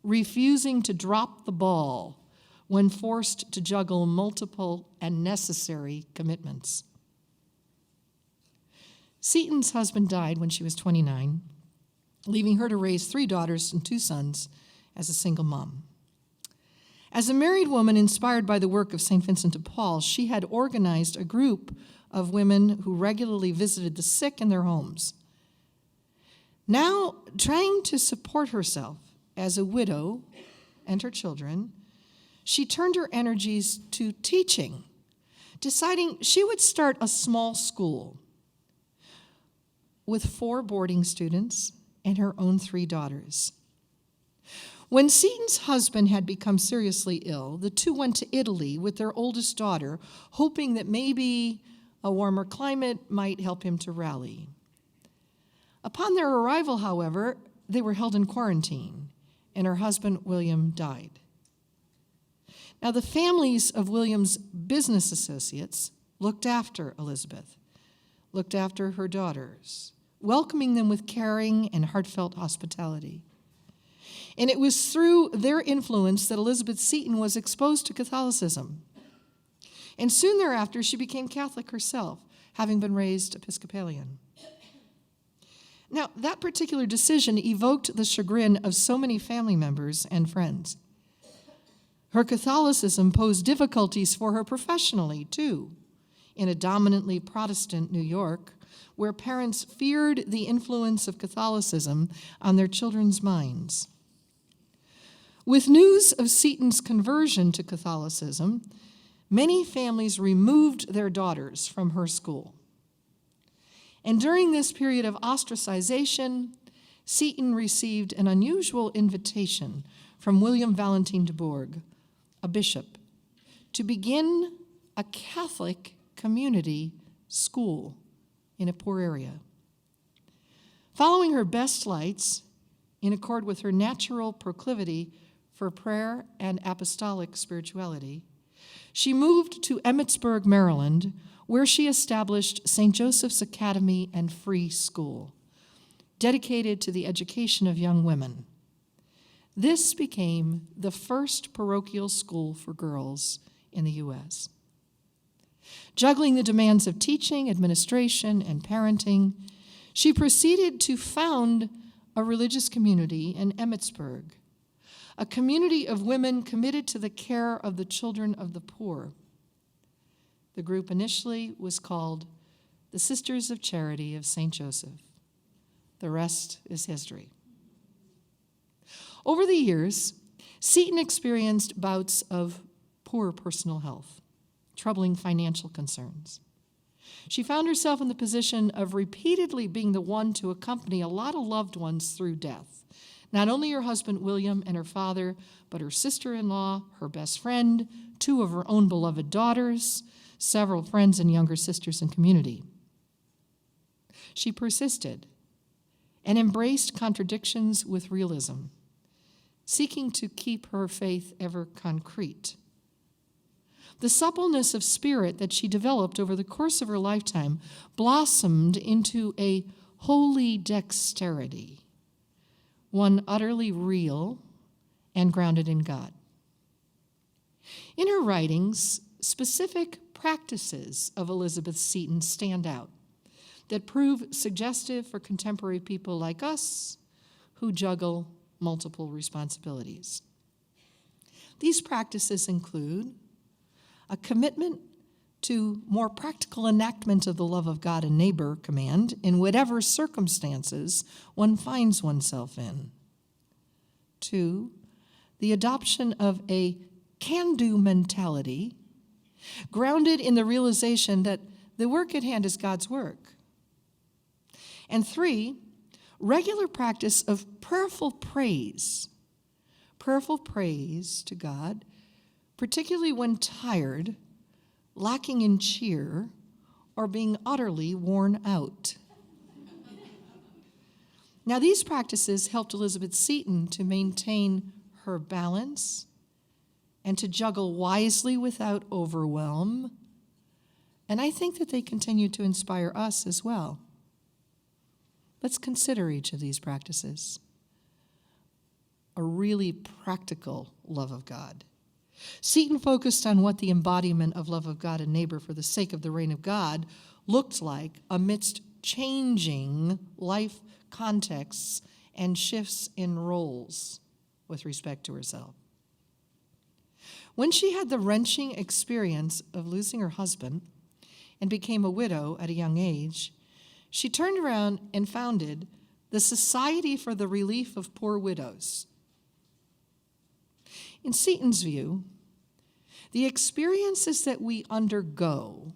refusing to drop the ball when forced to juggle multiple and necessary commitments. Seton's husband died when she was 29, leaving her to raise 3 daughters and 2 sons as a single mom. As a married woman inspired by the work of St. Vincent de Paul, she had organized a group of women who regularly visited the sick in their homes. Now, trying to support herself as a widow and her children, she turned her energies to teaching, deciding she would start a small school with 4 boarding students and her own 3 daughters. When Seton's husband had become seriously ill, the 2 went to Italy with their oldest daughter, hoping that maybe a warmer climate might help him to rally. Upon their arrival, however, they were held in quarantine, and her husband, William, died. Now, the families of William's business associates looked after Elizabeth, looked after her daughters, welcoming them with caring and heartfelt hospitality. And it was through their influence that Elizabeth Seton was exposed to Catholicism. And soon thereafter, she became Catholic herself, having been raised Episcopalian. Now, that particular decision evoked the chagrin of so many family members and friends. Her Catholicism posed difficulties for her professionally, too, in a dominantly Protestant New York, where parents feared the influence of Catholicism on their children's minds. With news of Seton's conversion to Catholicism, many families removed their daughters from her school. And during this period of ostracization, Seton received an unusual invitation from William Valentin de Bourgh, a bishop, to begin a Catholic community school in a poor area. Following her best lights, in accord with her natural proclivity for prayer and apostolic spirituality, she moved to Emmitsburg, Maryland, where she established St. Joseph's Academy and Free School, dedicated to the education of young women. This became the first parochial school for girls in the U.S. Juggling the demands of teaching, administration, and parenting, she proceeded to found a religious community in Emmitsburg, a community of women committed to the care of the children of the poor. The group initially was called the Sisters of Charity of St. Joseph. The rest is history. Over the years, Seton experienced bouts of poor personal health, troubling financial concerns. She found herself in the position of repeatedly being the one to accompany a lot of loved ones through death. Not only her husband, William, and her father, but her sister-in-law, her best friend, 2 of her own beloved daughters, several friends and younger sisters in community. She persisted and embraced contradictions with realism, seeking to keep her faith ever concrete. The suppleness of spirit that she developed over the course of her lifetime blossomed into a holy dexterity, one utterly real and grounded in God. In her writings, specific practices of Elizabeth Seton stand out that prove suggestive for contemporary people like us who juggle multiple responsibilities. These practices include a commitment to more practical enactment of the love of God and neighbor command in whatever circumstances one finds oneself in. 2, the adoption of a can-do mentality grounded in the realization that the work at hand is God's work. And 3, regular practice of prayerful praise to God, particularly when tired, lacking in cheer, or being utterly worn out. Now, these practices helped Elizabeth Seton to maintain her balance and to juggle wisely without overwhelm. And I think that they continue to inspire us as well. Let's consider each of these practices. A really practical love of God. Seton focused on what the embodiment of love of God and neighbor for the sake of the reign of God looked like amidst changing life contexts and shifts in roles with respect to herself. When she had the wrenching experience of losing her husband and became a widow at a young age, she turned around and founded the Society for the Relief of Poor Widows. In Seton's view, the experiences that we undergo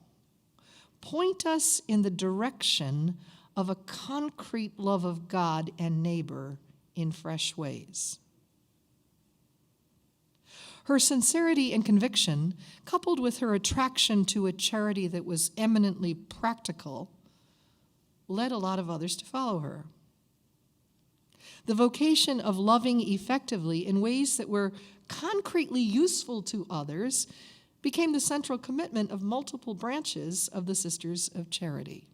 point us in the direction of a concrete love of God and neighbor in fresh ways. Her sincerity and conviction, coupled with her attraction to a charity that was eminently practical, led a lot of others to follow her. The vocation of loving effectively in ways that were concretely useful to others became the central commitment of multiple branches of the Sisters of Charity.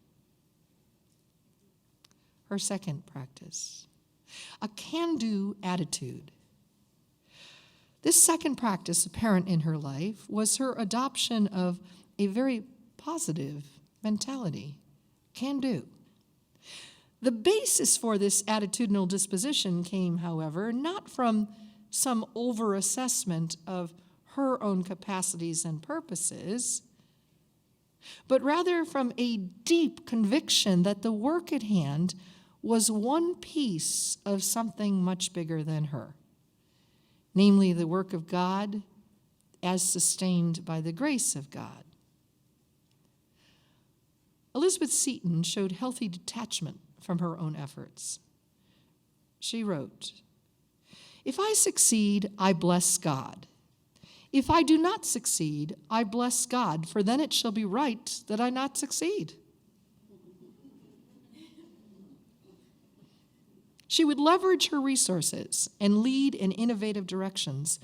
Her second practice, a can-do attitude. This second practice apparent in her life was her adoption of a very positive mentality, can do. The basis for this attitudinal disposition came, however, not from some over-assessment of her own capacities and purposes, but rather from a deep conviction that the work at hand was one piece of something much bigger than her, namely the work of God as sustained by the grace of God. Elizabeth Seton showed healthy detachment from her own efforts. She wrote, "If I succeed, I bless God. If I do not succeed, I bless God, for then it shall be right that I not succeed." She would leverage her resources and lead in innovative directions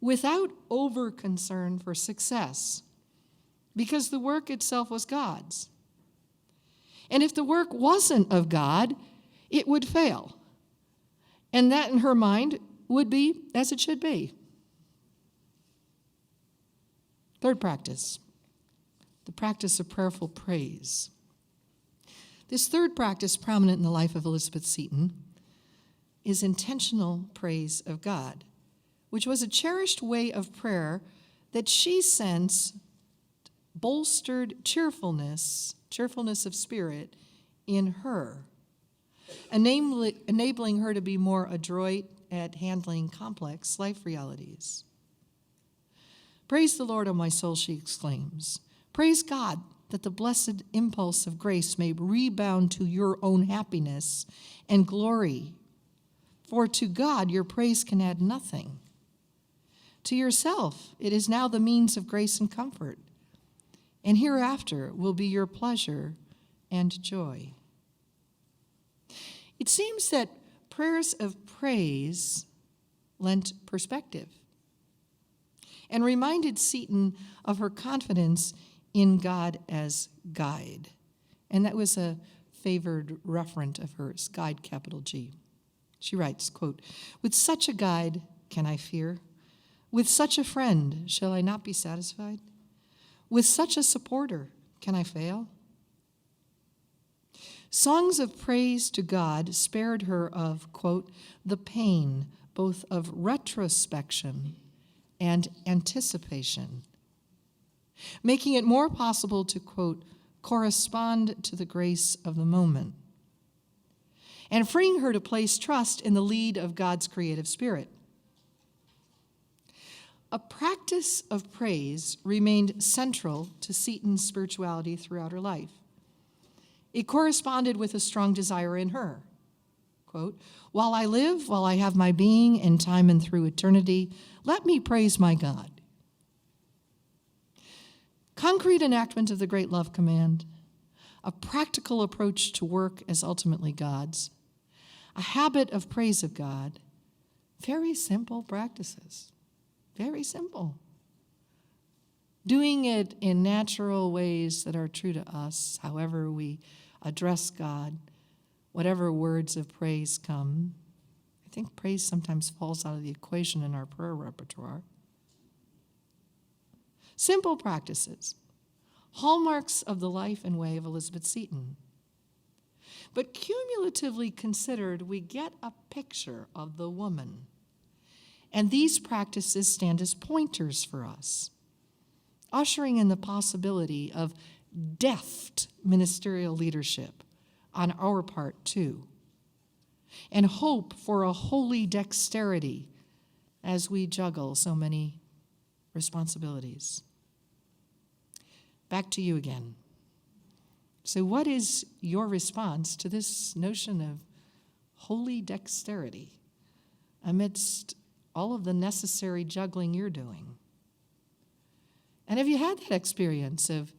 without over-concern for success, because the work itself was God's. And if the work wasn't of God, it would fail. And that, in her mind, would be as it should be. Third practice, the practice of prayerful praise. This third practice, prominent in the life of Elizabeth Seton, is intentional praise of God, which was a cherished way of prayer that she sensed bolstered cheerfulness of spirit in her, enabling her to be more adroit at handling complex life realities. "Praise the Lord, O my soul," she exclaims. "Praise God that the blessed impulse of grace may rebound to your own happiness and glory. For to God your praise can add nothing. To yourself it is now the means of grace and comfort, and hereafter will be your pleasure and joy." It seems that prayers of praise lent perspective and reminded Seton of her confidence in God as guide. And that was a favored referent of hers, guide, capital G. She writes, quote, "With such a guide can I fear? With such a friend shall I not be satisfied? With such a supporter can I fail?" Songs of praise to God spared her of, quote, "the pain both of retrospection and anticipation," making it more possible to, quote, "correspond to the grace of the moment," and freeing her to place trust in the lead of God's creative spirit. A practice of praise remained central to Seton's spirituality throughout her life. It corresponded with a strong desire in her. Quote, "While I live, while I have my being in time and through eternity, let me praise my God." concrete enactment of the great love command, a practical approach to work as ultimately God's, a habit of praise of God, very simple practices, very simple. Doing it in natural ways that are true to us, however we address God, whatever words of praise come. I think praise sometimes falls out of the equation in our prayer repertoire. Simple practices, hallmarks of the life and way of Elizabeth Seton. But cumulatively considered, we get a picture of the woman. And these practices stand as pointers for us, ushering in the possibility of deft ministerial leadership on our part too, and hope for a holy dexterity as we juggle so many responsibilities. Back to you again. So what is your response to this notion of holy dexterity amidst all of the necessary juggling you're doing? And have you had that experience of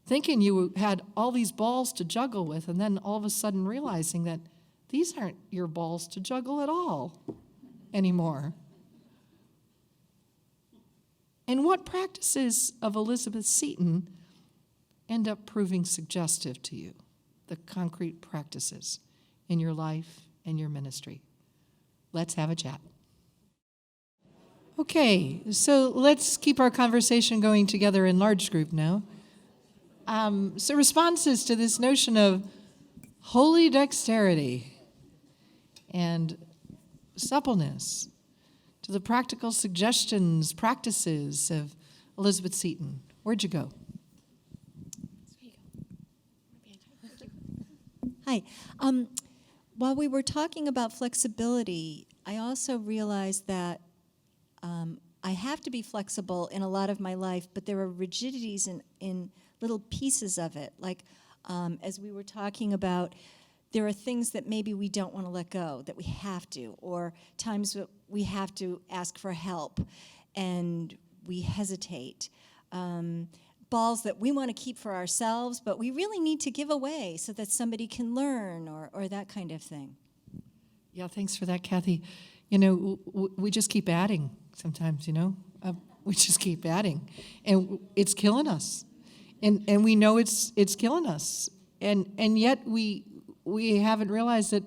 thinking you had all these balls to juggle with and then all of a sudden realizing that these aren't your balls to juggle at all anymore? And what practices of Elizabeth Seton end up proving suggestive to you, the concrete practices in your life and your ministry? Let's have a chat. Okay, so let's keep our conversation going together in large group now. So responses to this notion of holy dexterity and suppleness, to the practical suggestions, practices of Elizabeth Seton. Where'd you go? Hi. While we were talking about flexibility, I also realized that I have to be flexible in a lot of my life, but there are rigidities in little pieces of it. Like, as we were talking about, there are things that maybe we don't want to let go, that we have to, or times that we have to ask for help, and we hesitate. Balls that we want to keep for ourselves, but we really need to give away so that somebody can learn, or that kind of thing. Yeah, thanks for that, Kathy. You know, we just keep adding sometimes, you know. We just keep adding. And it's killing us. And we know it's killing us. And yet we haven't realized that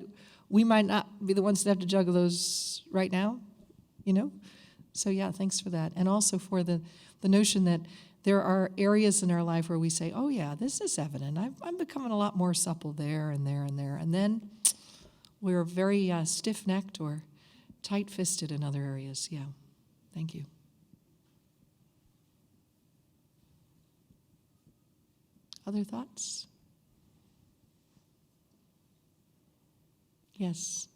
we might not be the ones that have to juggle those right now, you know. So yeah, thanks for that. And also for the notion that there are areas in our life where we say, oh yeah, this is evident. I'm becoming a lot more supple there and there and there. And then we're very stiff-necked or tight-fisted in other areas. Yeah, thank you. Other thoughts? Yes.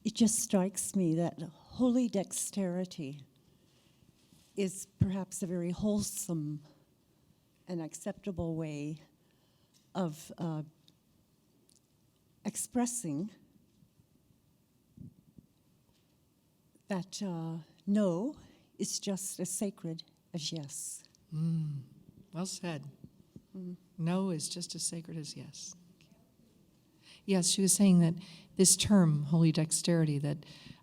It just strikes me that holy dexterity is perhaps a very wholesome and acceptable way of expressing that no is just as sacred as yes. Well said. No is just as sacred as yes. Yes, she was saying that this term, holy dexterity, that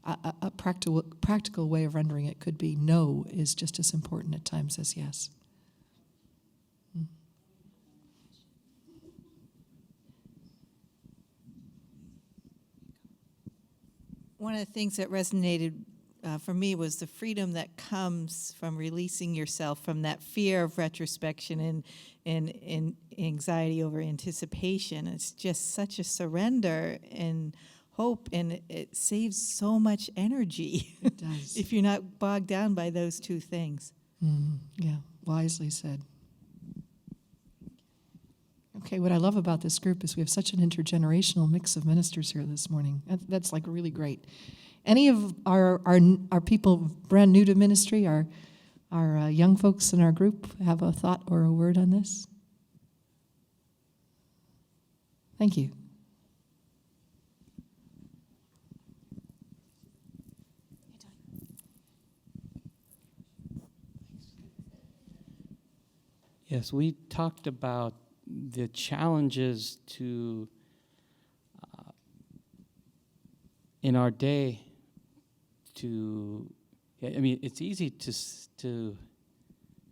a practical way of rendering it could be no is just as important at times as yes. One of the things that resonated for me was the freedom that comes from releasing yourself from that fear of retrospection and anxiety over anticipation. It's just such a surrender and hope, and it saves so much energy. It does. If you're not bogged down by those two things. Yeah, wisely said. Okay, what I love about this group is we have such an intergenerational mix of ministers here this morning. That's like really great. Any of our people brand new to ministry, our young folks in our group have a thought or a word on this? Thank you. Yes, we talked about the challenges to, in our day, to, I mean, it's easy to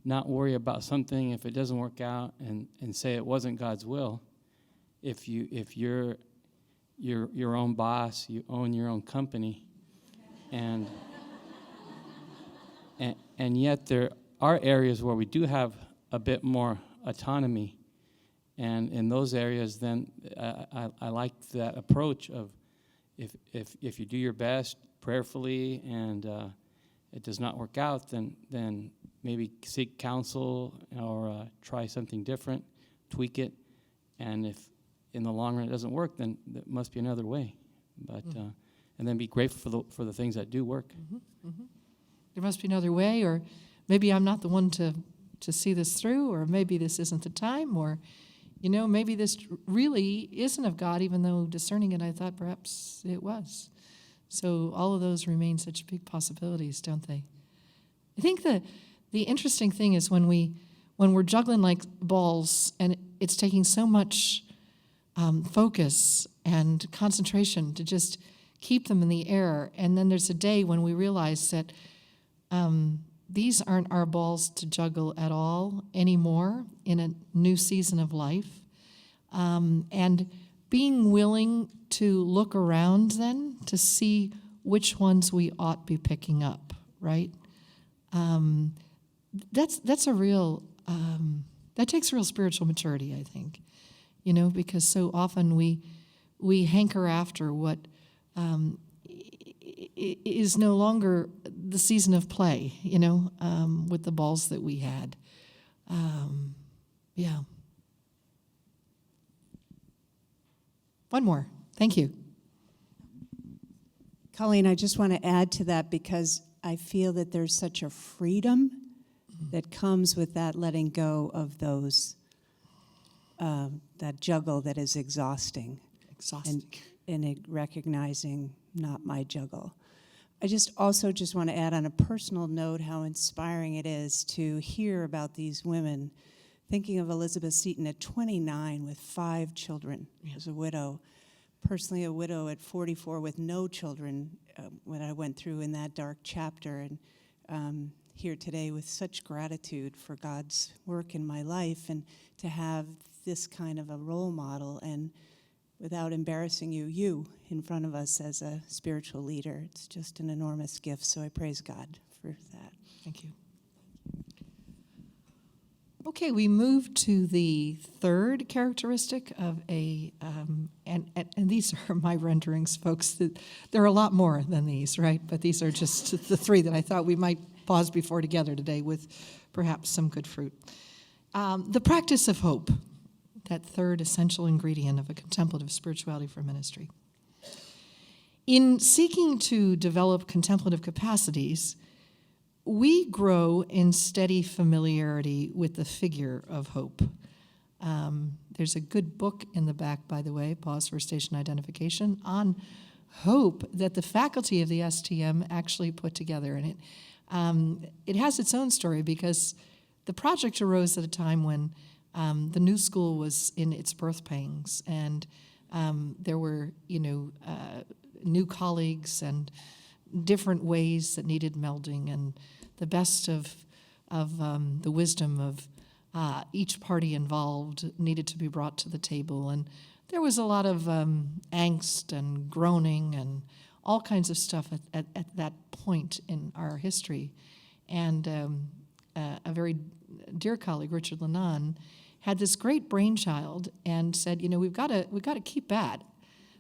not worry about something if it doesn't work out and say it wasn't God's will. If you're your own boss, you own your own company, and yet there are areas where we do have a bit more autonomy, and in those areas, then I like that approach of if you do your best prayerfully and it does not work out, then maybe seek counsel or try something different, tweak it, and if in the long run it doesn't work, then there must be another way. But and then be grateful for the things that do work. There must be another way, or maybe I'm not the one to see this through, or maybe this isn't the time, or, maybe this really isn't of God, even though discerning it, I thought perhaps it was. So all of those remain such big possibilities, don't they? I think the interesting thing is when we're juggling like balls, and it's taking so much focus and concentration to just keep them in the air, and then there's a day when we realize that these aren't our balls to juggle at all anymore in a new season of life. And being willing to look around then to see which ones we ought be picking up, right? That's a real, that takes real spiritual maturity, I think, because so often we hanker after what is no longer the season of play, with the balls that we had. Yeah. One more. Thank you. Colleen, I just want to add to that because I feel that there's such a freedom that comes with that letting go of those, that juggle that is exhausting. And recognizing not my juggle. I just want to add on a personal note how inspiring it is to hear about these women. Thinking of Elizabeth Seton at 29 with 5 children as a widow. Personally, a widow at 44 with no children when I went through in that dark chapter. And here today with such gratitude for God's work in my life and to have this kind of a role model and without embarrassing you in front of us as a spiritual leader. It's just an enormous gift, so I praise God for that. Thank you. Okay, we move to the third characteristic of and these are my renderings, folks. There are a lot more than these, right? But these are just the 3 that I thought we might pause before together today with perhaps some good fruit. The practice of hope. That third essential ingredient of a contemplative spirituality for ministry. In seeking to develop contemplative capacities, we grow in steady familiarity with the figure of hope. There's a good book in the back, by the way, Pause for Station Identification, on hope that the faculty of the STM actually put together. And it has its own story because the project arose at a time when the new school was in its birth pangs, and there were, new colleagues and different ways that needed melding, and the best of the wisdom of each party involved needed to be brought to the table. And there was a lot of angst and groaning and all kinds of stuff at that point in our history. And a very dear colleague, Richard Lennon, had this great brainchild and said, we've got to keep at.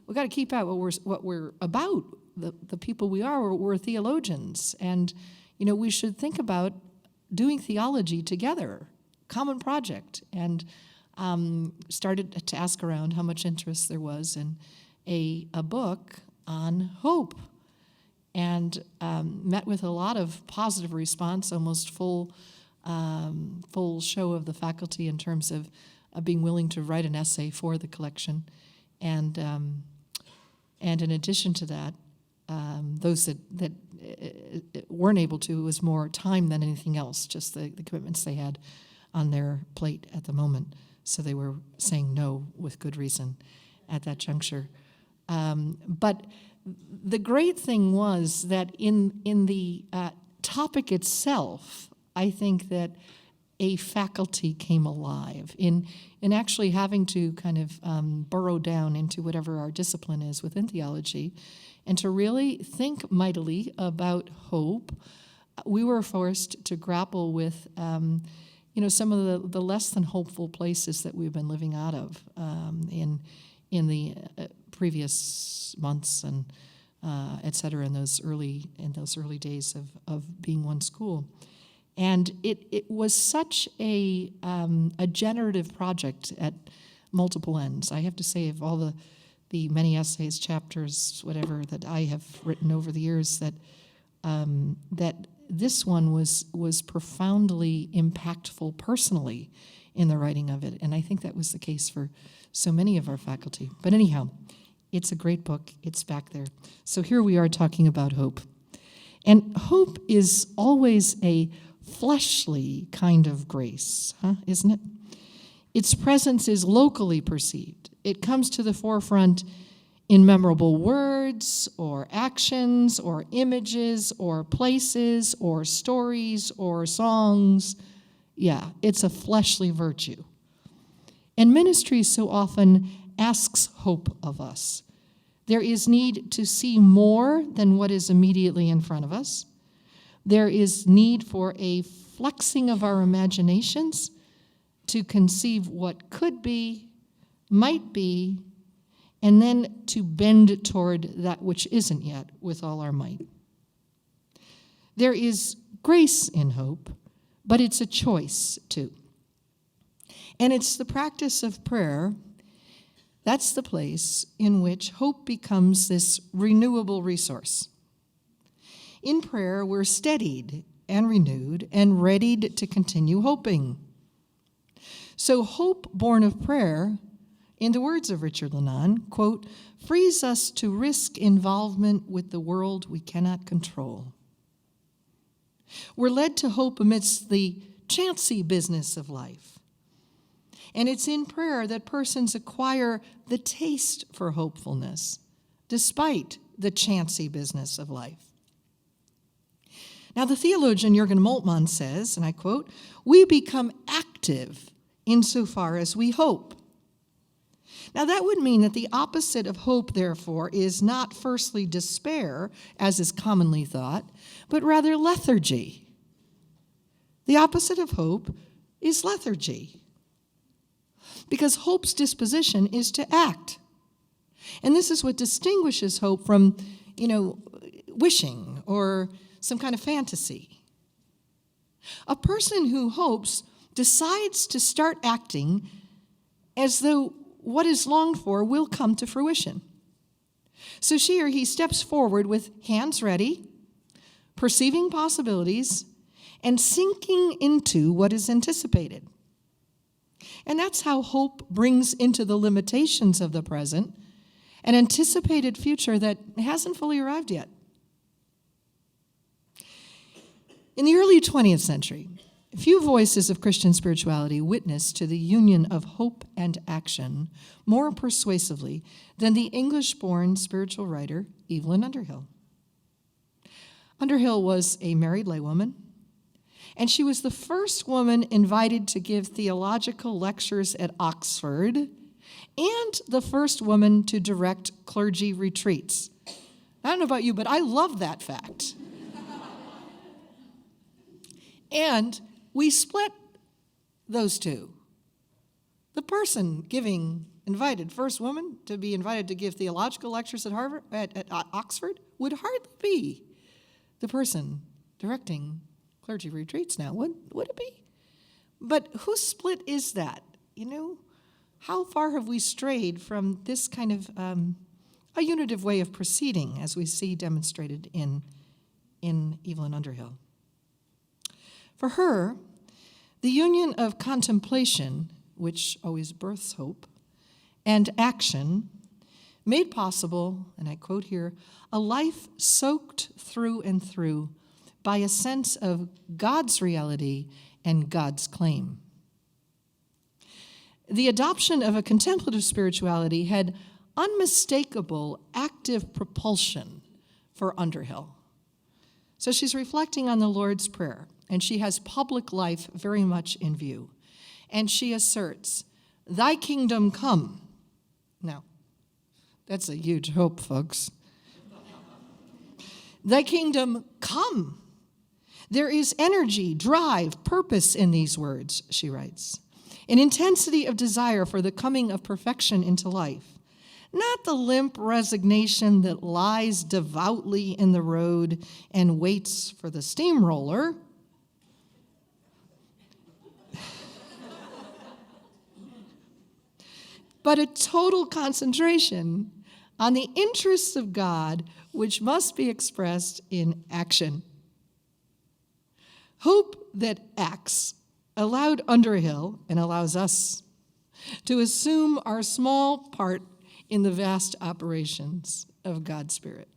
We've got to keep at what we're about, the people we are. We're theologians, and we should think about doing theology together, common project. And started to ask around how much interest there was in a book on hope, and met with a lot of positive response, almost full show of the faculty in terms of being willing to write an essay for the collection. And in addition to that, those that weren't able to, it was more time than anything else, just the commitments they had on their plate at the moment. So they were saying no with good reason at that juncture. But the great thing was that in the topic itself, I think that a faculty came alive in actually having to kind of burrow down into whatever our discipline is within theology and to really think mightily about hope. We were forced to grapple with some of the less than hopeful places that we've been living out of in the previous months and et cetera in those early days of being one school. And it was such a generative project at multiple ends. I have to say, of all the many essays, chapters, whatever that I have written over the years, that this one was profoundly impactful personally in the writing of it. And I think that was the case for so many of our faculty. But anyhow, it's a great book. It's back there. So here we are talking about hope. And hope is always a fleshly kind of grace, isn't it? Its presence is locally perceived. It comes to the forefront in memorable words or actions or images or places or stories or songs. Yeah, it's a fleshly virtue. And ministry so often asks hope of us. There is need to see more than what is immediately in front of us. There is need for a flexing of our imaginations to conceive what could be, might be, and then to bend toward that which isn't yet with all our might. There is grace in hope, but it's a choice too. And it's the practice of prayer. That's the place in which hope becomes this renewable resource. In prayer, we're steadied and renewed and readied to continue hoping. So hope born of prayer, in the words of Richard Lennon, quote, frees us to risk involvement with the world we cannot control. We're led to hope amidst the chancy business of life. And it's in prayer that persons acquire the taste for hopefulness, despite the chancy business of life. Now, the theologian Jürgen Moltmann says, and I quote, we become active insofar as we hope. Now, that would mean that the opposite of hope, therefore, is not firstly despair, as is commonly thought, but rather lethargy. The opposite of hope is lethargy, because hope's disposition is to act. And this is what distinguishes hope from, wishing or some kind of fantasy. A person who hopes decides to start acting as though what is longed for will come to fruition. So she or he steps forward with hands ready, perceiving possibilities, and sinking into what is anticipated. And that's how hope brings into the limitations of the present an anticipated future that hasn't fully arrived yet. In the early 20th century, few voices of Christian spirituality witnessed to the union of hope and action more persuasively than the English-born spiritual writer Evelyn Underhill. Underhill was a married laywoman, and she was the first woman invited to give theological lectures at Oxford and the first woman to direct clergy retreats. I don't know about you, but I love that fact. And we split those two. The person invited, first woman to be invited to give theological lectures at Oxford, would hardly be the person directing clergy retreats now, would it be? But whose split is that? How far have we strayed from this kind of a unitive way of proceeding, as we see demonstrated in Evelyn Underhill? For her, the union of contemplation, which always births hope, and action made possible, and I quote here, a life soaked through and through by a sense of God's reality and God's claim. The adoption of a contemplative spirituality had unmistakable active propulsion for Underhill. So she's reflecting on the Lord's Prayer, and she has public life very much in view. And she asserts, "Thy kingdom come." Now, that's a huge hope, folks. Thy kingdom come. There is energy, drive, purpose in these words, she writes. An intensity of desire for the coming of perfection into life. Not the limp resignation that lies devoutly in the road and waits for the steamroller. But a total concentration on the interests of God, which must be expressed in action. Hope that acts allowed Underhill, and allows us, to assume our small part in the vast operations of God's Spirit.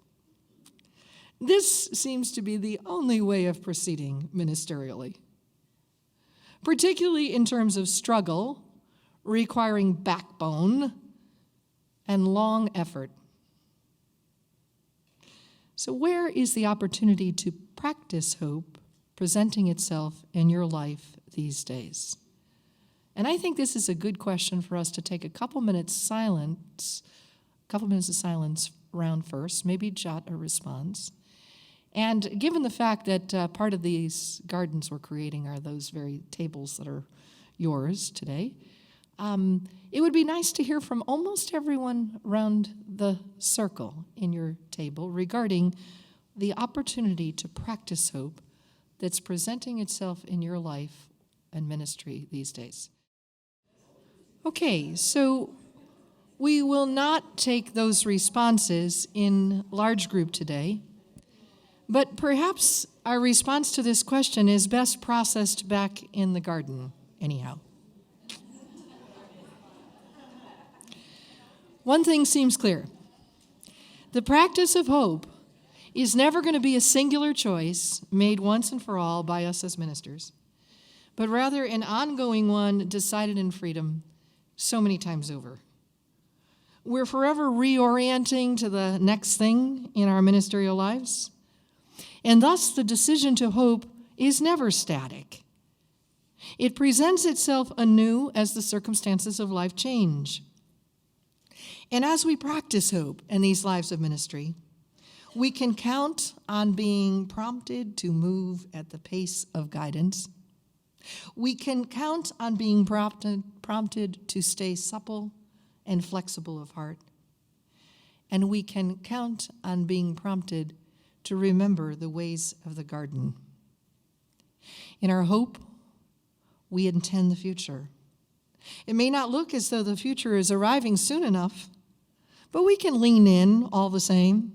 This seems to be the only way of proceeding ministerially, particularly in terms of struggle, requiring backbone and long effort. So where is the opportunity to practice hope presenting itself in your life these days? And I think this is a good question for us to take a couple minutes of silence round first, maybe jot a response. And given the fact that part of these gardens we're creating are those very tables that are yours today, it would be nice to hear from almost everyone around the circle in your table regarding the opportunity to practice hope that's presenting itself in your life and ministry these days. Okay, so we will not take those responses in large group today, but perhaps our response to this question is best processed back in the garden anyhow. One thing seems clear. The practice of hope is never going to be a singular choice made once and for all by us as ministers, but rather an ongoing one decided in freedom so many times over. We're forever reorienting to the next thing in our ministerial lives, and thus the decision to hope is never static. It presents itself anew as the circumstances of life change. And as we practice hope in these lives of ministry, we can count on being prompted to move at the pace of guidance. We can count on being prompted to stay supple and flexible of heart. And we can count on being prompted to remember the ways of the garden. In our hope, we intend the future. It may not look as though the future is arriving soon enough, but we can lean in all the same.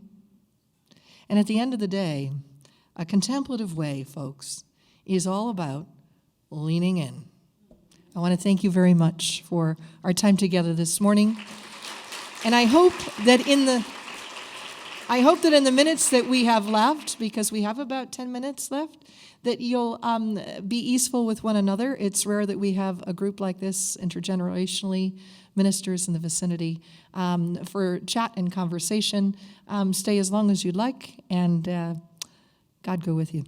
And at the end of the day, a contemplative way, folks, is all about leaning in. I want to thank you very much for our time together this morning. And I hope that in the minutes that we have left, because we have about 10 minutes left, that you'll be easeful with one another. It's rare that we have a group like this intergenerationally, ministers in the vicinity, for chat and conversation. Stay as long as you'd like, and God go with you.